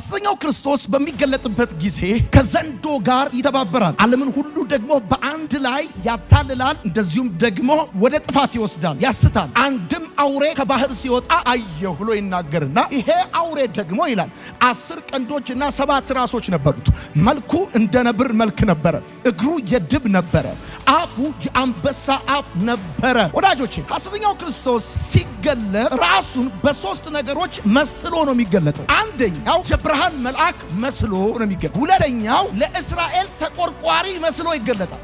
ሐሰተኛው ክርስቶስ በሚገለጥበት ጊዜ ከዘንዶ ጋር ይተባበራል። ዓለምን ሁሉ ደግሞ በአንድ ላይ ያታልላል፣ እንደዚሁም ደግሞ ወደ ጥፋት ይወስዳል፣ ያስታል። አንድም አውሬ ከባህር ሲወጣ አየሁ ብሎ ይናገርና ይሄ አውሬ ደግሞ ይላል 10 ቀንዶችና 7 ራሶች ነበሩት። መልኩ እንደ ነብር መልክ ነበረ፣ እግሩ የድብ ነበረ፣ አፉ የአንበሳ አፍ ነበረ። ወዳጆቼ ሐሰተኛው ክርስቶስ ሲገለጥ ራሱን በሶስት ነገሮች መስሎ ነው የሚገለጠው። አንደኛው የብርሃን መልአክ መስሎ ነው የሚገለጠው። ሁለተኛው ለእስራኤል ተቆርቋሪ መስሎ ይገለጣል።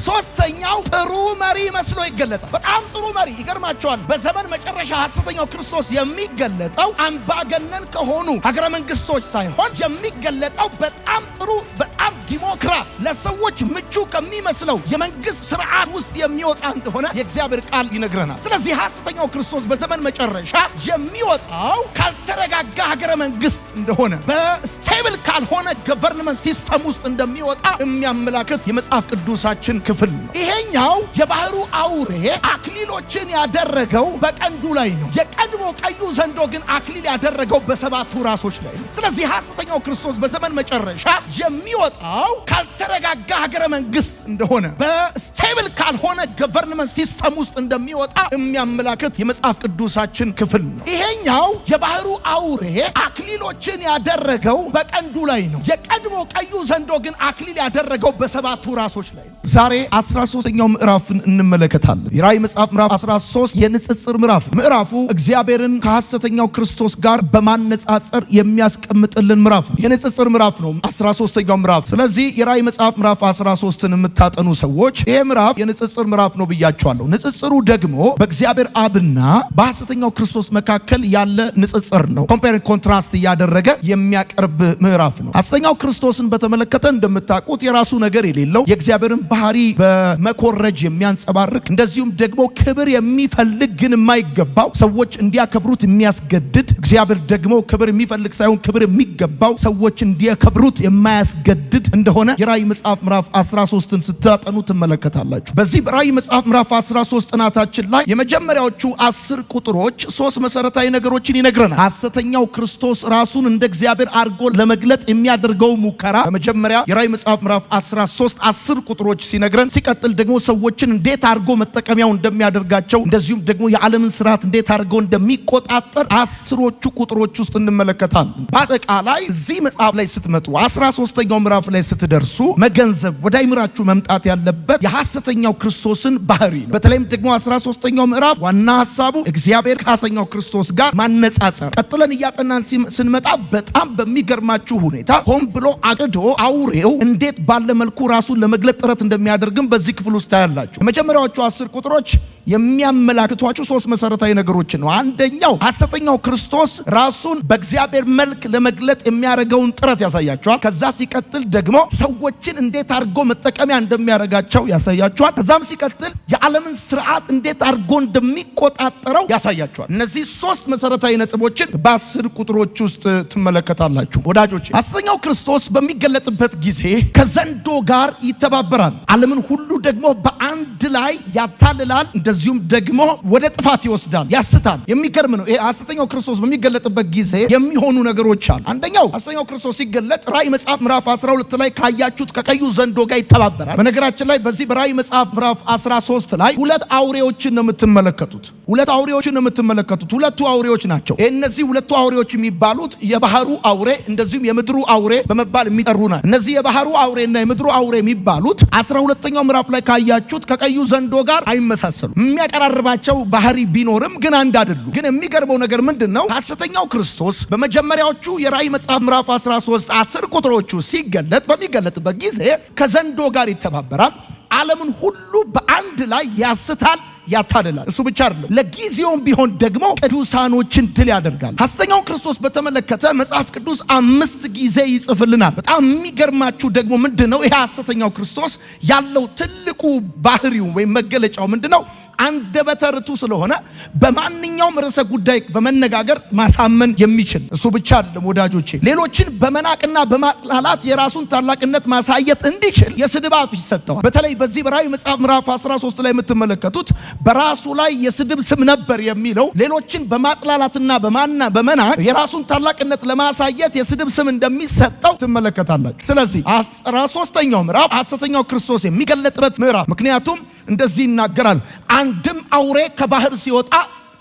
ሶስተኛው ጥሩ መሪ መስሎ ይገለጣል። በጣም ጥሩ መሪ። ይገርማቸዋል። በዘመን መጨረሻ ሐሰተኛው ክርስቶስ የሚገለጠው አምባገነን ከሆኑ ሀገረ መንግስቶች ሳይሆን የሚገለጠው በጣም ጥሩ፣ በጣም ዲሞክራት፣ ለሰዎች ምቹ ከሚመስለው የመንግስት ስርዓት ውስጥ የሚወጣ እንደሆነ የእግዚአብሔር ቃል ይነግረናል። ስለዚህ ሐሰተኛው ክርስቶስ በዘመን መጨረሻ የሚወጣው ካልተረጋጋ ሀገረ መንግስት እንደሆነ፣ በስቴብል ካልሆነ ገቨርንመንት ሲስተም ውስጥ እንደሚወጣ የሚያመላክት የመጽሐፍ ቅዱሳችን ክፍል ነው። ይሄኛው የባህሩ አውሬ አክሊሎችን ያደረገው በቀንዱ ላይ ነው። የቀድሞ ቀዩ ዘንዶ ግን አክሊል ያደረገው በሰባቱ ራሶች ላይ ነው። ስለዚህ ሐሰተኛው ክርስቶስ በዘመን መጨረሻ የሚወጣው ካልተረጋጋ ሀገረ መንግስት እንደሆነ፣ በስቴብል ካልሆነ ገቨርንመንት ሲስተም ውስጥ እንደሚወጣ የሚያመላክት የመጽሐፍ ቅዱሳችን ክፍል ነው። ይሄኛው የባህሩ አውሬ አክሊሎችን ያደረገው በቀንዱ ላይ ነው። የቀድሞ ቀዩ ዘንዶ ግን አክሊል ያደረገው በሰባቱ ራሶች ላይ ነው። ዛሬ 13ኛው ምዕራፍን እንመለከታለን። የራእይ መጽሐፍ ምዕራፍ 13 የንጽጽር ምዕራፍ። ምዕራፉ እግዚአብሔርን ከሐሰተኛው ክርስቶስ ጋር በማነጻጸር የሚያስቀምጥልን ምዕራፍ ነው። የንጽጽር ምዕራፍ ነው 13ኛው ምዕራፍ። ስለዚህ የራእይ መጽሐፍ ምዕራፍ 13ን የምታጠኑ ሰዎች ይሄ ምዕራፍ የንጽጽር ምዕራፍ ነው ብያቸዋለሁ። ንጽጽሩ ደግሞ በእግዚአብሔር አብና በሐሰተኛው ክርስቶስ መካከል ያለ ንጽጽር ነው። ኮምፔር ኮንትራስት እያደረገ የሚያቀርብ ምዕራፍ ነው። ሐሰተኛው ክርስቶስን በተመለከተ እንደምታውቁት የራሱ ነገር የሌለው የእግዚአብሔርን ባህሪ በመኮረጅ የሚያንጸባርቅ እንደዚሁም ደግሞ ክብር የሚፈልግ ግን የማይገባው ሰዎች እንዲያከብሩት የሚያስገድድ እግዚአብሔር ደግሞ ክብር የሚፈልግ ሳይሆን ክብር የሚገባው ሰዎች እንዲያከብሩት የማያስገድድ እንደሆነ የራእይ መጽሐፍ ምዕራፍ 13ን ስታጠኑ ትመለከታላችሁ። በዚህ ራእይ መጽሐፍ ምዕራፍ 13 ጥናታችን ላይ የመጀመሪያዎቹ 10 ቁጥሮች 3 መሰረታዊ ነገሮችን ይነግረናል። ሐሰተኛው ክርስቶስ ራሱን እንደ እግዚአብሔር አድርጎ ለመግለጥ የሚያደርገው ሙከራ በመጀመሪያ የራእይ መጽሐፍ ምዕራፍ 10 ቁጥሮች ሲነግረን፣ ሲቀጥል ደግሞ ሰዎችን እንዴት አድርጎ መጠቀሚያው እንደሚያደርጋቸው እንደዚሁም ደግሞ የዓለምን ስርዓት እንዴት አድርጎ እንደሚቆጣጠር 10ዎቹ ቁጥሮች ውስጥ እንመለከታለን። በአጠቃላይ እዚህ መጽሐፍ ላይ ስትመጡ 13ኛው ምዕራፍ ላይ ስትደርሱ መገንዘብ ወደ አይምራችሁ መምጣት ያለበት የሐሰተኛው ክርስቶስን ባህሪ ነው። በተለይም ደግሞ 13ኛው ምዕራፍ ዋና ሐሳቡ እግዚአብሔር ከሐሰተኛው ክርስቶስ ጋር ማነጻጸር። ቀጥለን እያጠናን ስንመጣ በጣም በሚገርማችሁ ሁኔታ ሆን ብሎ አቅዶ አውሬው እንዴት ባለ መልኩ ራሱን ለመግለጥ ጥረት እንደሚያደርግም በዚህ ክፍል ውስጥ ታያላችሁ። የመጀመሪያዎቹ 10 ቁጥሮች የሚያመላክቷችሁ 3 መሰረታዊ ነገሮችን ነው። አንደኛው ሐሰተኛው ክርስቶስ ራሱን በእግዚአብሔር መልክ ለመግለጥ የሚያደርገውን ጥረት ያሳያቸዋል። ከዛ ሲቀጥል ደግሞ ሰዎችን እንዴት አድርጎ መጠቀሚያ እንደሚያደርጋቸው ያሳያቸዋል። ከዛም ሲቀጥል የዓለምን ስርዓት እንዴት አድርጎ እንደሚቆጣጠረው ያሳያቸዋል። እነዚህ 3 መሰረታዊ ነጥቦችን በ10 ቁጥሮች ውስጥ ትመለከታላችሁ። ወዳጆቼ ሐሰተኛው ክርስቶስ በሚገለጥበት ጊዜ ከዘንዶ ጋር ይተባበራል። ዓለምን ሁሉ ደግሞ በአንድ ላይ ያታልላል፣ እንደዚሁም ደግሞ ወደ ጥፋት ይወስዳል፣ ያስታል። የሚገርም ነው። ይሄ ሐሰተኛው ክርስቶስ በሚገለጥበት ጊዜ የሚሆኑ ነገሮች አሉ። አንደኛው ሐሰተኛው ክርስቶስ ሲገለጥ ራእይ መጽሐፍ ምዕራፍ 12 ላይ ካያችሁት ከቀዩ ዘንዶ ጋር ይተባበራል። በነገራችን ላይ በዚህ በራእይ መጽሐፍ ምዕራፍ 13 ላይ 2 አውሬዎችን ነው የምትመለከቱት። 2 አውሬዎችን ነው የምትመለከቱት። 2 አውሬዎች ናቸው። እነዚህ 2 አውሬዎች የሚባሉት የባህሩ አውሬ እንደዚሁም የምድሩ አውሬ በመባል የሚጠሩ ናቸው። እነዚህ የባህሩ አውሬና የምድሩ አውሬ የሚባሉት 12ኛው ምዕራፍ ላይ ካያችሁት ከቀዩ ዘንዶ ጋር አይመሳሰሉም። የሚያቀራርባቸው ባህሪ ቢኖርም ግን አንድ አይደሉም። ግን የሚገርመው ነገር ምንድነው? ሐሰተኛው ክርስቶስ በመጀመሪያዎቹ የራእይ መጽሐፍ ምዕራፍ 13 10 ቁጥሮቹ በሚገለጥበት ጊዜ ከዘንዶ ጋር ይተባበራል፣ ዓለምን ሁሉ በአንድ ላይ ያስታል፣ ያታልላል። እሱ ብቻ አይደለም፣ ለጊዜውም ቢሆን ደግሞ ቅዱሳኖችን ድል ያደርጋል። ሐሰተኛውን ክርስቶስ በተመለከተ መጽሐፍ ቅዱስ 5 ጊዜ ይጽፍልናል። በጣም የሚገርማችሁ ደግሞ ምንድነው? ይሄ ሐሰተኛው ክርስቶስ ያለው ትልቁ ባህሪው ወይም መገለጫው ምንድነው? አንደበተ ርቱዕ ስለሆነ በማንኛውም ርዕሰ ጉዳይ በመነጋገር ማሳመን የሚችል እሱ ብቻ አይደለም ወዳጆቼ፣ ሌሎችን በመናቅና በማጥላላት የራሱን ታላቅነት ማሳየት እንዲችል የስድብ አፍ ይሰጠዋል። በተለይ በዚህ በራዕይ መጽሐፍ ምዕራፍ 13 ላይ የምትመለከቱት በራሱ ላይ የስድብ ስም ነበር የሚለው ሌሎችን በማጥላላትና በመናቅ የራሱን ታላቅነት ለማሳየት የስድብ ስም እንደሚሰጠው ትመለከታላችሁ። ስለዚህ 13ኛው ምዕራፍ ሐሰተኛው ክርስቶስ የሚገለጥበት ምዕራፍ፣ ምክንያቱም እንደዚህ ይናገራል። አንድም አውሬ ከባህር ሲወጣ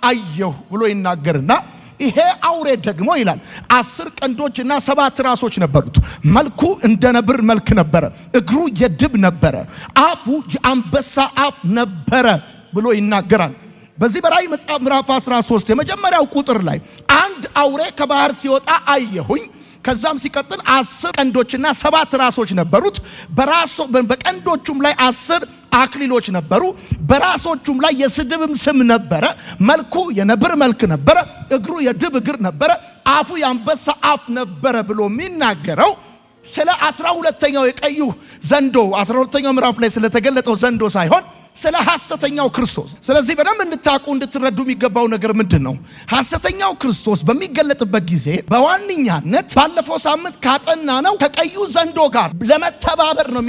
አየሁ ብሎ ይናገርና ይሄ አውሬ ደግሞ ይላል 10 ቀንዶችና 7 ራሶች ነበሩት። መልኩ እንደ ነብር መልክ ነበረ፣ እግሩ የድብ ነበረ፣ አፉ የአንበሳ አፍ ነበረ ብሎ ይናገራል። በዚህ በራዕይ መጽሐፍ ምዕራፍ 13 የመጀመሪያው ቁጥር ላይ አንድ አውሬ ከባህር ሲወጣ አየሁኝ። ከዛም ሲቀጥል 10 ቀንዶችና 7 ራሶች ነበሩት። በቀንዶቹም ላይ 10 አክሊሎች ነበሩ። በራሶቹም ላይ የስድብም ስም ነበረ። መልኩ የነብር መልክ ነበረ፣ እግሩ የድብ እግር ነበረ፣ አፉ የአንበሳ አፍ ነበረ ብሎ የሚናገረው ስለ 12ኛው የቀዩ ዘንዶ 12ኛው ምዕራፍ ላይ ስለተገለጠው ዘንዶ ሳይሆን ስለ ሐሰተኛው ክርስቶስ። ስለዚህ በደንብ እንድታቁ እንድትረዱ የሚገባው ነገር ምንድነው? ሐሰተኛው ክርስቶስ በሚገለጥበት ጊዜ በዋነኛነት ባለፈው ሳምንት ካጠና ነው ከቀዩ ዘንዶ ጋር ለመተባበር ነው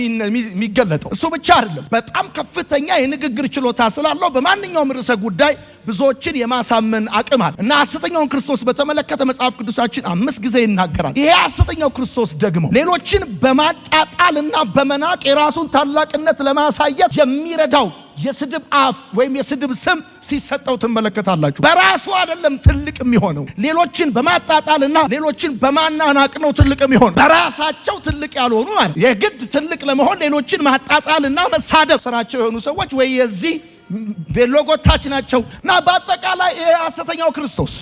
የሚገለጠው። እሱ ብቻ አይደለም፣ በጣም ከፍተኛ የንግግር ችሎታ ስላለው በማንኛውም ርዕሰ ጉዳይ ብዙዎችን የማሳመን አቅም አለ እና ሐሰተኛውን ክርስቶስ በተመለከተ መጽሐፍ ቅዱሳችን 5 ጊዜ ይናገራል። ይሄ ሐሰተኛው ክርስቶስ ደግሞ ሌሎችን በማጣጣልና በመናቅ የራሱን ታላቅነት ለማሳየት የሚረዳው የስድብ አፍ ወይም የስድብ ስም ሲሰጠው ትመለከታላችሁ። በራሱ አይደለም ትልቅ የሚሆነው፣ ሌሎችን በማጣጣልና ሌሎችን በማናናቅ ነው ትልቅ የሚሆነው። በራሳቸው ትልቅ ያልሆኑ ማለት የግድ ትልቅ ለመሆን ሌሎችን ማጣጣልና መሳደብ ስራቸው የሆኑ ሰዎች ወይ የዚህ ቬሎጎታች ናቸው እና በአጠቃላይ ሐሰተኛው ክርስቶስ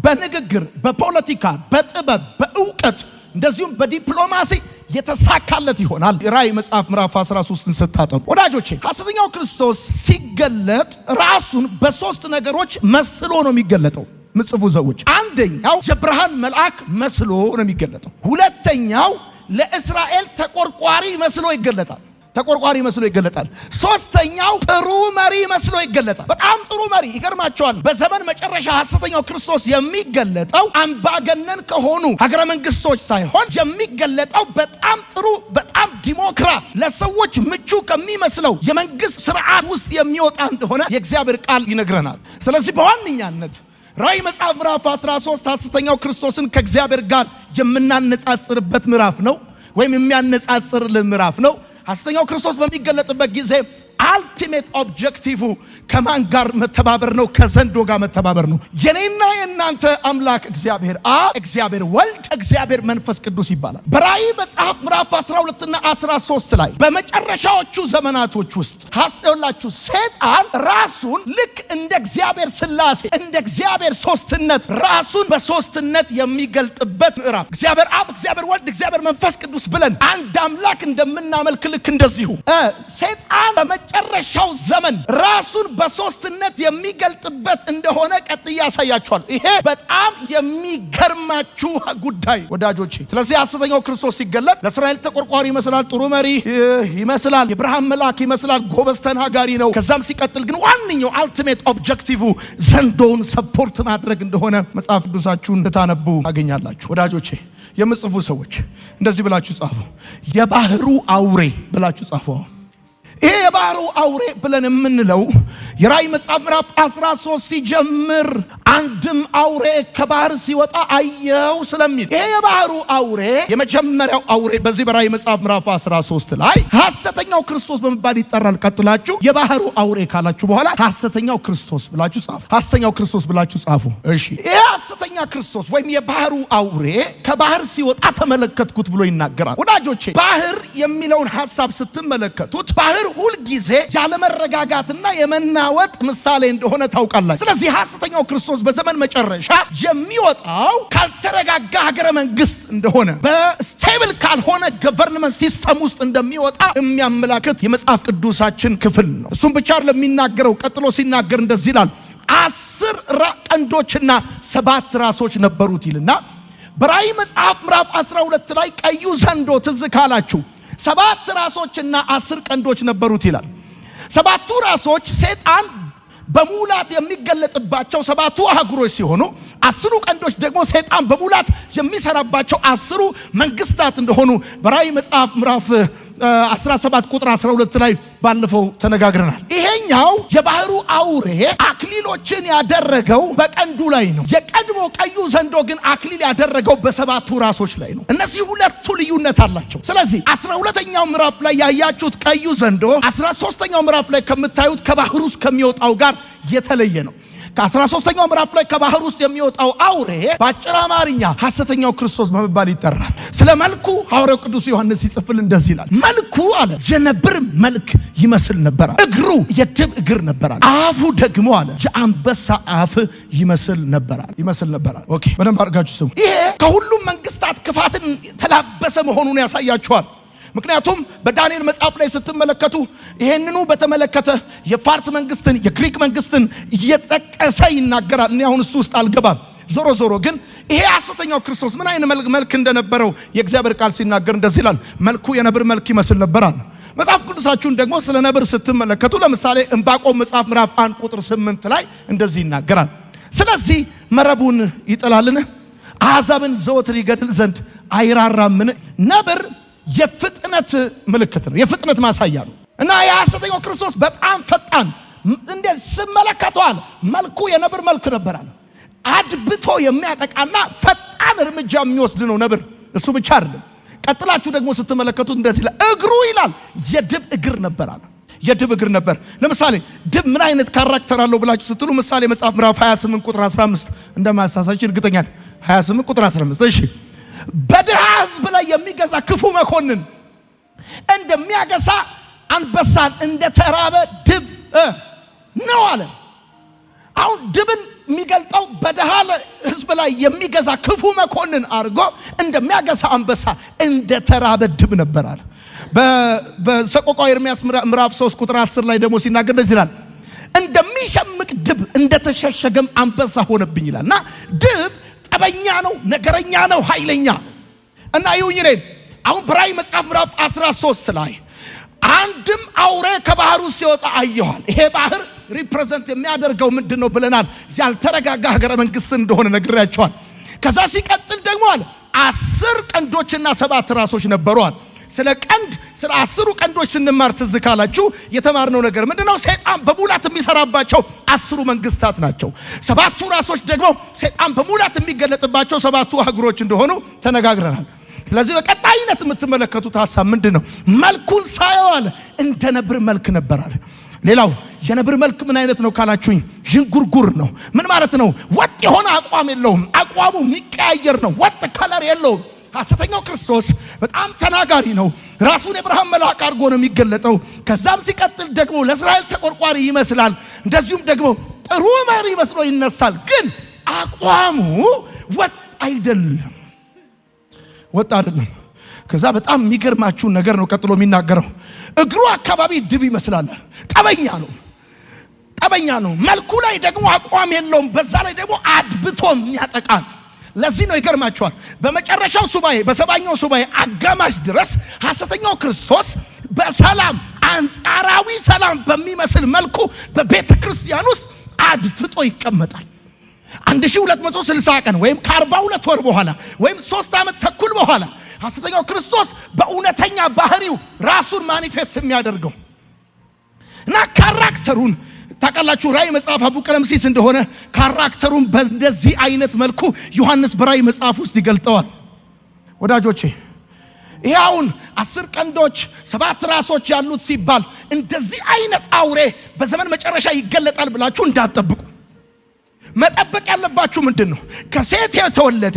በንግግር፣ በፖለቲካ፣ በጥበብ፣ በእውቀት እንደዚሁም በዲፕሎማሲ የተሳካለት ይሆናል። ራዕይ መጽሐፍ ምዕራፍ 13ን ስታጠኑ ወዳጆቼ ሐሰተኛው ክርስቶስ ሲገለጥ ራሱን በ3 ነገሮች መስሎ ነው የሚገለጠው። ምጽፉ ሰዎች አንደኛው የብርሃን መልአክ መስሎ ነው የሚገለጠው። ሁለተኛው ለእስራኤል ተቆርቋሪ መስሎ ይገለጣል። ተቆርቋሪ መስሎ ይገለጣል። ሶስተኛው ጥሩ መሪ መስሎ ይገለጣል። በጣም ጥሩ መሪ። ይገርማቸዋል። በዘመን መጨረሻ ሐሰተኛው ክርስቶስ የሚገለጠው አምባገነን ከሆኑ ሀገረ መንግስቶች ሳይሆን የሚገለጠው በጣም ጥሩ፣ በጣም ዲሞክራት፣ ለሰዎች ምቹ ከሚመስለው የመንግስት ስርዓት ውስጥ የሚወጣ እንደሆነ የእግዚአብሔር ቃል ይነግረናል። ስለዚህ በዋነኛነት ራዕይ መጽሐፍ ምዕራፍ 13 ሐሰተኛው ክርስቶስን ከእግዚአብሔር ጋር የምናነጻጽርበት ምዕራፍ ነው፣ ወይም የሚያነጻጽርልን ምዕራፍ ነው። ሐሰተኛው ክርስቶስ በሚገለጥበት ጊዜ አልቲሜት ኦብጀክቲቭ ከማን ጋር መተባበር ነው? ከዘንዶ ጋር መተባበር ነው። የኔና የእናንተ አምላክ እግዚአብሔር አብ፣ እግዚአብሔር ወልድ፣ እግዚአብሔር መንፈስ ቅዱስ ይባላል። በራዕይ መጽሐፍ ምዕራፍ 12 እና 13 ላይ በመጨረሻዎቹ ዘመናቶች ውስጥ ሐሰተኛው ሰይጣን ራሱን ልክ እንደ እግዚአብሔር ሥላሴ እንደ እግዚአብሔር ሶስትነት ራሱን በሶስትነት የሚገልጥበት ምዕራፍ እግዚአብሔር አብ፣ እግዚአብሔር ወልድ፣ እግዚአብሔር መንፈስ ቅዱስ ብለን አንድ አምላክ እንደምናመልክ ልክ እንደዚሁ ሰይጣን በመጨረሻው ዘመን ራሱን በሶስትነት የሚገልጥበት እንደሆነ ቀጥያ ያሳያቸዋል። ይሄ በጣም የሚገርማችሁ ጉዳይ ወዳጆቼ። ስለዚህ ሐሰተኛው ክርስቶስ ሲገለጥ ለእስራኤል ተቆርቋሪ ይመስላል፣ ጥሩ መሪ ይመስላል፣ የብርሃን መልአክ ይመስላል፣ ጎበዝ ተናጋሪ ነው። ከዛም ሲቀጥል ግን ዋነኛው አልቲሜት ኦብጀክቲቭ ዘንዶውን ሰፖርት ማድረግ እንደሆነ መጽሐፍ ቅዱሳችሁን እንድታነቡ ታገኛላችሁ። ወዳጆቼ የምጽፉ ሰዎች እንደዚህ ብላችሁ ጻፉ። የባህሩ አውሬ ብላችሁ ጻፉ። ይሄ የባህሩ አውሬ ብለን የምንለው የራዕይ መጽሐፍ ምዕራፍ 13 ሲጀምር አንድም አውሬ ከባህር ሲወጣ አየው ስለሚል ይሄ የባህሩ አውሬ የመጀመሪያው አውሬ በዚህ በራዕይ መጽሐፍ ምዕራፍ 13 ላይ ሐሰተኛው ክርስቶስ በመባል ይጠራል። ቀጥላችሁ የባህሩ አውሬ ካላችሁ በኋላ ሐሰተኛው ክርስቶስ ብላችሁ ጻፉ። ሐሰተኛው ክርስቶስ ብላችሁ ጻፉ። እሺ፣ ይሄ ሐሰተኛ ክርስቶስ ወይም የባህሩ አውሬ ከባህር ሲወጣ ተመለከትኩት ብሎ ይናገራል። ወዳጆቼ ባህር የሚለውን ሐሳብ ስትመለከቱት ባህር ሁል ጊዜ ያለመረጋጋትና የመናወጥ ምሳሌ እንደሆነ ታውቃላችሁ። ስለዚህ ሐሰተኛው ክርስቶስ በዘመን መጨረሻ የሚወጣው ካልተረጋጋ ሀገረ መንግስት እንደሆነ በስቴብል ካልሆነ ገቨርንመንት ሲስተም ውስጥ እንደሚወጣ የሚያመላክት የመጽሐፍ ቅዱሳችን ክፍል ነው። እሱም ብቻ ለሚናገረው ቀጥሎ ሲናገር እንደዚህ ይላል 10 ቀንዶችና 7 ራሶች ነበሩት ይልና በራዕይ መጽሐፍ ምዕራፍ 12 ላይ ቀዩ ዘንዶ ትዝ ካላችሁ 7 ራሶችና 10 ቀንዶች ነበሩት ይላል። 7ቱ ራሶች ሰይጣን በሙላት የሚገለጥባቸው 7ቱ አህጉሮች ሲሆኑ 10 ቀንዶች ደግሞ ሰይጣን በሙላት የሚሰራባቸው 10 መንግስታት እንደሆኑ በራእይ መጽሐፍ ምዕራፍ 17 ቁጥር 12 ላይ ባለፈው ተነጋግረናል። ይሄኛው የባህሩ አውሬ አክሊሎችን ያደረገው በቀንዱ ላይ ነው። የቀድሞ ቀዩ ዘንዶ ግን አክሊል ያደረገው በ7ቱ ራሶች ላይ ነው። እነዚህ ሁለቱ ልዩነት አላቸው። ስለዚህ 12ኛው ምዕራፍ ላይ ያያችሁት ቀዩ ዘንዶ 13ኛው ምዕራፍ ላይ ከምታዩት ከባህሩ ውስጥ ከሚወጣው ጋር የተለየ ነው። ከ13ኛው ምዕራፍ ላይ ከባህር ውስጥ የሚወጣው አውሬ በአጭር አማርኛ ሐሰተኛው ክርስቶስ በመባል ይጠራል። ስለ መልኩ ሐዋርያው ቅዱስ ዮሐንስ ሲጽፍል እንደዚህ ይላል። መልኩ አለ የነብር መልክ ይመስል ነበር። እግሩ የድብ እግር ነበር። አፉ ደግሞ አለ የአንበሳ አፍ ይመስል ነበር። ኦኬ፣ በደንብ አድርጋችሁ ስሙ። ይሄ ከሁሉም መንግስታት ክፋትን ተላበሰ መሆኑን ያሳያችኋል። ምክንያቱም በዳንኤል መጽሐፍ ላይ ስትመለከቱ ይሄንኑ በተመለከተ የፋርስ መንግስትን የግሪክ መንግስትን እየጠቀሰ ይናገራል። እኔ አሁን እሱ ውስጥ አልገባም። ዞሮ ግን ይሄ ሐሰተኛው ክርስቶስ ምን አይነት መልክ እንደነበረው የእግዚአብሔር ቃል ሲናገር እንደዚህ ይላል። መልኩ የነብር መልክ ይመስል ነበር። መጽሐፍ ቅዱሳችሁን ደግሞ ስለ ነብር ስትመለከቱ ለምሳሌ ዕንባቆም መጽሐፍ ምዕራፍ 1 ቁጥር 8 ላይ እንደዚህ ይናገራል። ስለዚህ መረቡን ይጥላልን? አሕዛብን ዘወትር ይገድል ዘንድ አይራራምን? ነብር የፍጥነት ምልክት ነው። የፍጥነት ማሳያ ነው። እና የሐሰተኛው ክርስቶስ በጣም ፈጣን እንደ ስመለከቷል መልኩ የነብር መልክ ነበራል። አድብቶ የሚያጠቃና ፈጣን እርምጃ የሚወስድ ነው ነብር። እሱ ብቻ አይደለም። ቀጥላችሁ ደግሞ ስትመለከቱት እንደዚህ እግሩ ይላል የድብ እግር ነበራል። የድብ እግር ነበር። ለምሳሌ ድብ ምን አይነት ካራክተር አለው ብላችሁ ስትሉ ምሳሌ መጽሐፍ ምዕራፍ 28 ቁጥር 15 እንደማሳሳች እርግጠኛ ነኝ። 28 ቁጥር 15 እሺ በድሃ ሕዝብ ላይ የሚገዛ ክፉ መኮንን እንደሚያገሳ አንበሳን እንደተራበ ድብ ነው አለ። አሁን ድብን የሚገልጠው በድሃ ሕዝብ ላይ የሚገዛ ክፉ መኮንን አድርጎ እንደሚያገሳ አንበሳ እንደተራበ ድብ ነበር አለ። በሰቆቃወ ኤርምያስ ምዕራፍ 3 ቁጥር 10 ላይ ደግሞ ሲናገር እንደዚህ ይላል። እንደሚሸምቅ ድብ እንደተሸሸገም አንበሳ ሆነብኝ ይላል። እና ድብ ጠበኛ ነው፣ ነገረኛ ነው፣ ኃይለኛ እና ይሁን አሁን በራእይ መጽሐፍ ምዕራፍ 13 ላይ አንድም አውሬ ከባህሩ ሲወጣ አየኋል። ይሄ ባህር ሪፕሬዘንት የሚያደርገው ምንድነው ብለናል? ያልተረጋጋ ሀገረ መንግስት እንደሆነ ነግሬያቸዋል። ከዛ ሲቀጥል ደግሞ አለ 10 ቀንዶችና 7 ራሶች ነበሩት። ስለ ቀንድ ስለ 10 ቀንዶች ስንማር ትዝ ካላችሁ የተማርነው ነገር ምንድነው? ሰይጣን በሙላት የሚሰራባቸው 10 መንግስታት ናቸው። 7ቱ ራሶች ደግሞ ሰይጣን በሙላት የሚገለጥባቸው 7ቱ አህጉሮች እንደሆኑ ተነጋግረናል። ስለዚህ በቀጣይነት የምትመለከቱት ሐሳብ ምንድነው? መልኩን ሳየው አለ እንደ ነብር መልክ ነበር አለ። ሌላው የነብር መልክ ምን አይነት ነው ካላችሁኝ፣ ዥንጉርጉር ነው። ምን ማለት ነው? ወጥ የሆነ አቋም የለውም። አቋሙ የሚቀያየር ነው። ወጥ ከለር የለውም። ሐሰተኛው ክርስቶስ በጣም ተናጋሪ ነው። ራሱን የብርሃን መልአክ አድርጎ ነው የሚገለጠው። ከዛም ሲቀጥል ደግሞ ለእስራኤል ተቆርቋሪ ይመስላል። እንደዚሁም ደግሞ ጥሩ መሪ መስሎ ይነሳል። ግን አቋሙ ወጥ አይደለም። ከዛ በጣም የሚገርማችሁ ነገር ነው ቀጥሎ የሚናገረው። እግሩ አካባቢ ድብ ይመስላል። ጠበኛ ነው። መልኩ ላይ ደግሞ አቋም የለውም። በዛ ላይ ደግሞ አድብቶ የሚያጠቃ። ለዚህ ነው ይገርማችኋል፣ በመጨረሻው ሱባኤ በሰባኛው ሱባኤ አጋማሽ ድረስ ሐሰተኛው ክርስቶስ በሰላም አንጻራዊ ሰላም በሚመስል መልኩ በቤተ ክርስቲያን ውስጥ አድፍጦ ይቀመጣል። 1260 ቀን ወይም ከ42 ወር በኋላ ወይም 3 ዓመት ተኩል በኋላ ሐሰተኛው ክርስቶስ በእውነተኛ ባህሪው ራሱን ማኒፌስት የሚያደርገው እና ካራክተሩን ታውቃላችሁ። ራእይ መጽሐፍ አቡቀለምሲስ እንደሆነ ካራክተሩን በእንደዚህ አይነት መልኩ ዮሐንስ በራእይ መጽሐፍ ውስጥ ይገልጠዋል። ወዳጆቼ ይሄውን 10 ቀንዶች 7 ራሶች ያሉት ሲባል እንደዚህ አይነት አውሬ በዘመን መጨረሻ ይገለጣል ብላችሁ እንዳትጠብቁ። መጠበቅ ያለባችሁ ምንድነው? ከሴት የተወለደ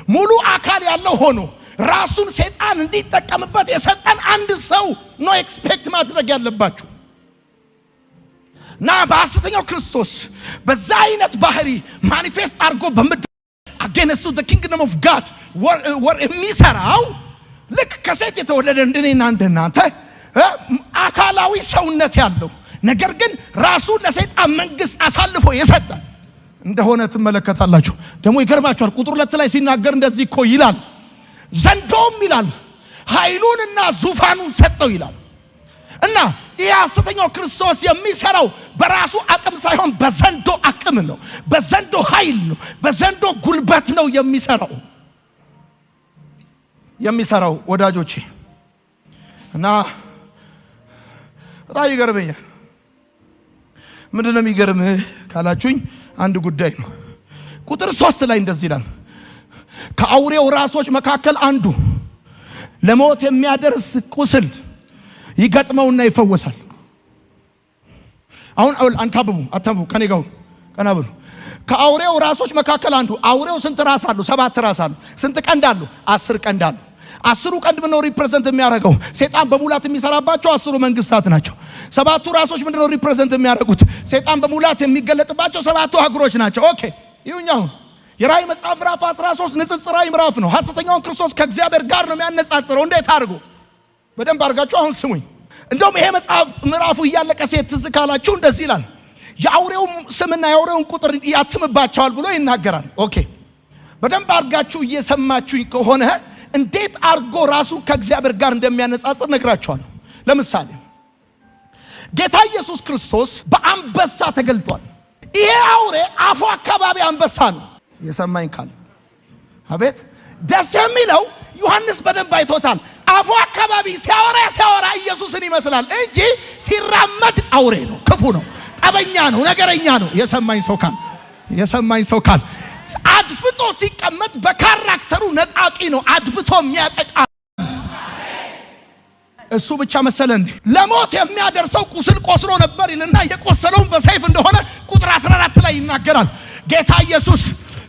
ሙሉ አካል ያለው ሆኖ ራሱን ሰይጣን እንዲጠቀምበት የሰጠን አንድ ሰው ነው ኤክስፔክት ማድረግ ያለባችሁ። ና በሐሰተኛው ክርስቶስ በዛ አይነት ባህሪ ማኒፌስት አድርጎ በምድር against the kingdom of God ወር የሚሰራው ልክ ከሴት የተወለደ እንደኔና እንደናንተ አካላዊ ሰውነት ያለው ነገር ግን ራሱን ለሰይጣን መንግስት አሳልፎ የሰጠ እንደሆነ ትመለከታላችሁ። ደግሞ ይገርማችኋል ቁጥር 2 ላይ ሲናገር እንደዚህ እኮ ይላል፣ ዘንዶም ይላል ኃይሉንና ዙፋኑን ሰጠው ይላል። እና ይህ ሐሰተኛው ክርስቶስ የሚሰራው በራሱ አቅም ሳይሆን በዘንዶ አቅም ነው፣ በዘንዶ ኃይል ነው፣ በዘንዶ ጉልበት ነው የሚሰራው ወዳጆቼ። እና በጣም ይገርመኛል። ምንድነው የሚገርምህ ካላችሁኝ አንድ ጉዳይ ነው። ቁጥር 3 ላይ እንደዚህ ይላል፣ ከአውሬው ራሶች መካከል አንዱ ለሞት የሚያደርስ ቁስል ይገጥመውና ይፈወሳል። አሁን አታብቡ ከኔ ጋር ቀና ብሉ። ከአውሬው ራሶች መካከል አንዱ፣ አውሬው ስንት ራስ አለው? 7 ራስ አለው። ስንት ቀንድ አለው? 10 ቀንድ አለው። 10ሩ ቀንድ ምንድነው ሪፕሬዘንት የሚያደርገው? ሰይጣን በሙላት የሚሰራባቸው 10ሩ መንግስታት ናቸው። 7ቱ ራሶች ምንድነው ሪፕሬዘንት የሚያደርጉት? ሰይጣን በሙላት የሚገለጥባቸው 7ቱ አገሮች ናቸው። ኦኬ ይሁን። የራእይ መጽሐፍ ምዕራፍ 13 ንጽጽራዊ ምዕራፍ ነው። ሐሰተኛውን ክርስቶስ ከእግዚአብሔር ጋር ነው የሚያነጻጽረው። እንዴት አድርጎ? በደንብ አድርጋችሁ አሁን ስሙኝ። እንደውም ይሄ መጽሐፍ ምዕራፉ እያለቀ ሴት ትዝ ካላችሁ እንደዚህ ይላል፣ የአውሬው ስምና የአውሬውን ቁጥር ያትምባቸዋል ብሎ ይናገራል። ኦኬ በደንብ አድርጋችሁ እየሰማችሁኝ ከሆነ እንዴት አድርጎ ራሱ ከእግዚአብሔር ጋር እንደሚያነጻጽር ነግራችኋለሁ። ለምሳሌ ጌታ ኢየሱስ ክርስቶስ በአንበሳ ተገልጧል። ይሄ አውሬ አፉ አካባቢ አንበሳ ነው። የሰማኝ ካለ አቤት ደስ የሚለው ዮሐንስ በደንብ አይቶታል። አፉ አካባቢ ሲያወራ ኢየሱስን ይመስላል እንጂ ሲራመድ አውሬ ነው፣ ክፉ ነው፣ ጠበኛ ነው፣ ነገረኛ ነው። የሰማኝ ሰው ካለ አድፍጦ ሲቀመጥ በካራክተሩ ነጣቂ ነው፣ አድብቶ የሚያጠቃ እሱ ብቻ መሰለ እንዴ? ለሞት የሚያደርሰው ቁስል ቆስሎ ነበር ይልና የቆሰለውን በሰይፍ እንደሆነ ቁጥር 14 ላይ ይናገራል። ጌታ ኢየሱስ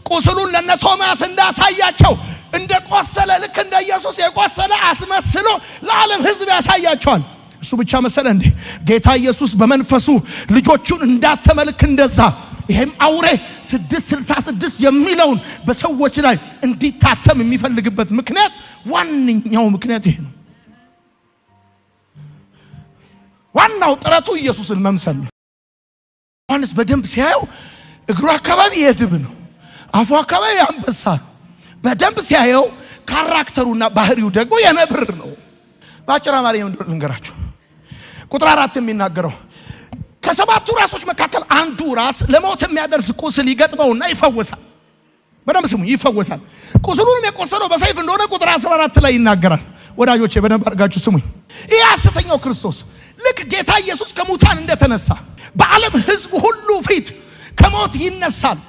ቁስሉን ለነ ቶማስ እንዳሳያቸው እንደ ቆሰለ ልክ እንደ ኢየሱስ የቆሰለ አስመስሎ ለዓለም ሕዝብ ያሳያቸዋል። እሱ ብቻ መሰለ እንዴ? ጌታ ኢየሱስ በመንፈሱ ልጆቹን እንዳተመልክ እንደዛ ይሄም አውሬ 666 የሚለውን በሰዎች ላይ እንዲታተም የሚፈልግበት ምክንያት ዋነኛው ምክንያት ይሄ ነው። ዋናው ጥረቱ ኢየሱስን መምሰል ነው። ዮሐንስ በደንብ ሲያየው እግሩ አካባቢ የድብ ነው፣ አፉ አካባቢ አንበሳ። በደንብ ሲያየው ካራክተሩና ባህሪው ደግሞ የነብር ነው። ባጭር አማርኛ ልንገራችሁ። ቁጥር 4 የሚናገረው ከ7ቱ ራሶች መካከል አንዱ ራስ ለሞት የሚያደርስ ቁስል ይገጥመውና ይፈወሳል። በደንብ ስሙ፣ ይፈወሳል። ቁስሉንም የቆሰለው በሰይፍ እንደሆነ ቁጥር 14 ላይ ይናገራል። ወዳጆቼ በደንብ አድርጋችሁ ስሙኝ። ይህ ሐሰተኛው ክርስቶስ ልክ ጌታ ኢየሱስ ከሙታን እንደተነሳ በዓለም ሕዝብ ሁሉ ፊት ከሞት ይነሳል።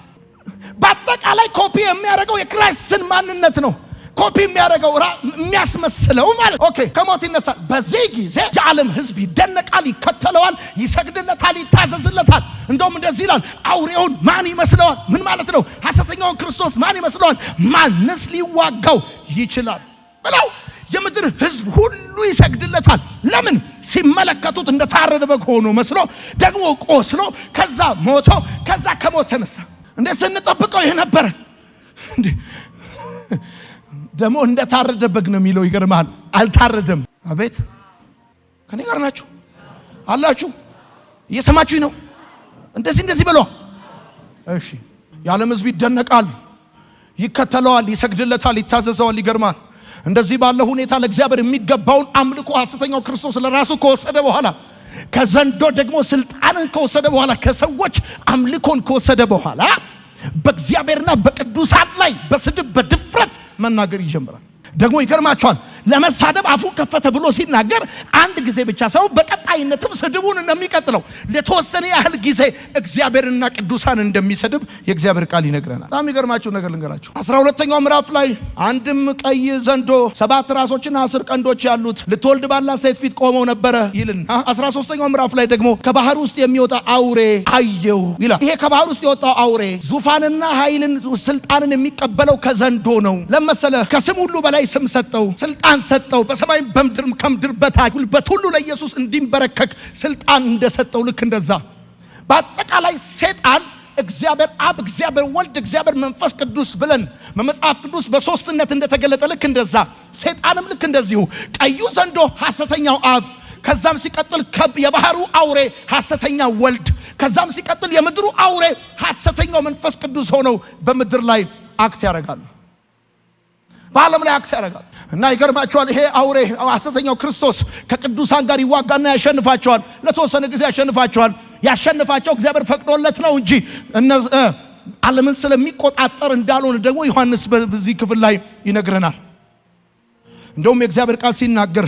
በአጠቃላይ ኮፒ የሚያደርገው የክርስቶስን ማንነት ነው። ኮፒ የሚያደርገው የሚያስመስለው ማለት ኦኬ፣ ከሞት ይነሳል። በዚህ ጊዜ የዓለም ሕዝብ ይደነቃል፣ ይከተለዋል፣ ይሰግድለታል፣ ይታዘዝለታል። እንደውም እንደዚህ ይላል፣ አውሬውን ማን ይመስለዋል? ምን ማለት ነው? ሐሰተኛውን ክርስቶስ ማን ይመስለዋል? ማንስ ሊዋጋው ይችላል ብለው የምድር ሕዝብ ሁሉ ይሰግድለታል። ለምን? ሲመለከቱት እንደታረደ በግ ሆኖ መስሎ ደግሞ ቆስሎ ከዛ ሞቶ ከዛ ከሞት ተነሳ። እንደ ስንጠብቀው ይሄ ነበረ እንዴ? ደግሞ እንደታረደ በግ ነው የሚለው። ይገርማል፣ አልታረደም። አቤት ከኔ ጋር ናችሁ አላችሁ? እየሰማችሁኝ ነው? እንደዚህ ብለው እሺ፣ የዓለም ሕዝብ ይደነቃል፣ ይከተለዋል፣ ይሰግድለታል፣ ይታዘዘዋል። ይገርማል። እንደዚህ ባለ ሁኔታ ለእግዚአብሔር የሚገባውን አምልኮ ሐሰተኛው ክርስቶስ ለራሱ ከወሰደ በኋላ ከዘንዶ ደግሞ ስልጣንን ከወሰደ በኋላ ከሰዎች አምልኮን ከወሰደ በኋላ በእግዚአብሔርና በቅዱሳን ላይ በስድብ በድፍረት መናገር ይጀምራል። ደግሞ ይገርማቸዋል። ለመሳደብ አፉን ከፈተ ብሎ ሲናገር አንድ ጊዜ ብቻ ሰው በቀጣይነትም ስድቡን እንደሚቀጥለው ለተወሰነ ያህል ጊዜ እግዚአብሔርና ቅዱሳን እንደሚሰድብ የእግዚአብሔር ቃል ይነግረናል። በጣም ይገርማችሁ ነገር ልንገራችሁ። 12ኛው ምዕራፍ ላይ አንድም ቀይ ዘንዶ 7 ራሶችና 10 ቀንዶች ያሉት ልትወልድ ባላት ሴት ፊት ቆመው ነበረ ይልና 13ኛው ምዕራፍ ላይ ደግሞ ከባህር ውስጥ የሚወጣ አውሬ አየሁ ይላል። ይሄ ከባህር ውስጥ የወጣው አውሬ ዙፋንና ኃይልን ስልጣንን የሚቀበለው ከዘንዶ ነው። ለመሰለ ከስም ሁሉ በላይ ስም ሰጠው፣ ስልጣን ሰጠው። በሰማይ በምድርም ከምድር በታች ጉልበት ሁሉ ለኢየሱስ እንዲንበረከክ ስልጣን እንደሰጠው ልክ እንደዛ በአጠቃላይ ሰይጣን እግዚአብሔር አብ፣ እግዚአብሔር ወልድ፣ እግዚአብሔር መንፈስ ቅዱስ ብለን በመጽሐፍ ቅዱስ በሶስትነት እንደተገለጠ ልክ እንደዛ ሰይጣንም ልክ እንደዚሁ ቀዩ ዘንዶ ሐሰተኛው አብ፣ ከዛም ሲቀጥል የባህሩ አውሬ ሐሰተኛው ወልድ፣ ከዛም ሲቀጥል የምድሩ አውሬ ሐሰተኛው መንፈስ ቅዱስ ሆነው በምድር ላይ አክት ያደርጋሉ፣ በዓለም ላይ አክት ያደርጋሉ። እና ይገርማቸዋል። ይሄ አውሬ ሐሰተኛው ክርስቶስ ከቅዱሳን ጋር ይዋጋና ያሸንፋቸዋል። ለተወሰነ ጊዜ ያሸንፋቸዋል። ያሸንፋቸው እግዚአብሔር ፈቅዶለት ነው እንጂ ዓለምን ስለሚቆጣጠር እንዳልሆነ ደግሞ ዮሐንስ በዚህ ክፍል ላይ ይነግረናል። እንደውም የእግዚአብሔር ቃል ሲናገር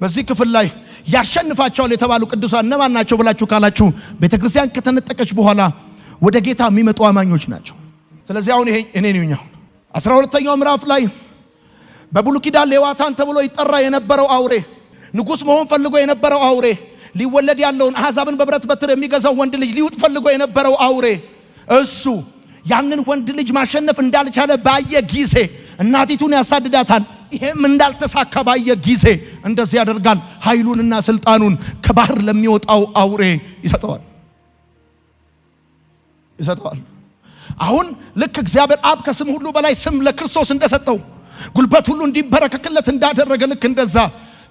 በዚህ ክፍል ላይ ያሸንፋቸዋል የተባሉ ቅዱሳን እነማን ናቸው ብላችሁ ካላችሁ ቤተክርስቲያን ከተነጠቀች በኋላ ወደ ጌታ የሚመጡ አማኞች ናቸው። ስለዚህ አሁን ይሄ እኔ ነኝ። 12ኛው ምዕራፍ ላይ በብሉይ ኪዳን ሌዋታን ተብሎ ይጠራ የነበረው አውሬ፣ ንጉስ መሆን ፈልጎ የነበረው አውሬ፣ ሊወለድ ያለውን አሕዛብን በብረት በትር የሚገዛው ወንድ ልጅ ሊውጥ ፈልጎ የነበረው አውሬ፣ እሱ ያንን ወንድ ልጅ ማሸነፍ እንዳልቻለ ባየ ጊዜ እናቲቱን ያሳድዳታል። ይሄም እንዳልተሳካ ባየ ጊዜ እንደዚህ ያደርጋል። ኃይሉንና ስልጣኑን ከባህር ለሚወጣው አውሬ ይሰጠዋል። አሁን ልክ እግዚአብሔር አብ ከስም ሁሉ በላይ ስም ለክርስቶስ እንደሰጠው ጉልበት ሁሉ እንዲበረከክለት እንዳደረገ ልክ እንደዛ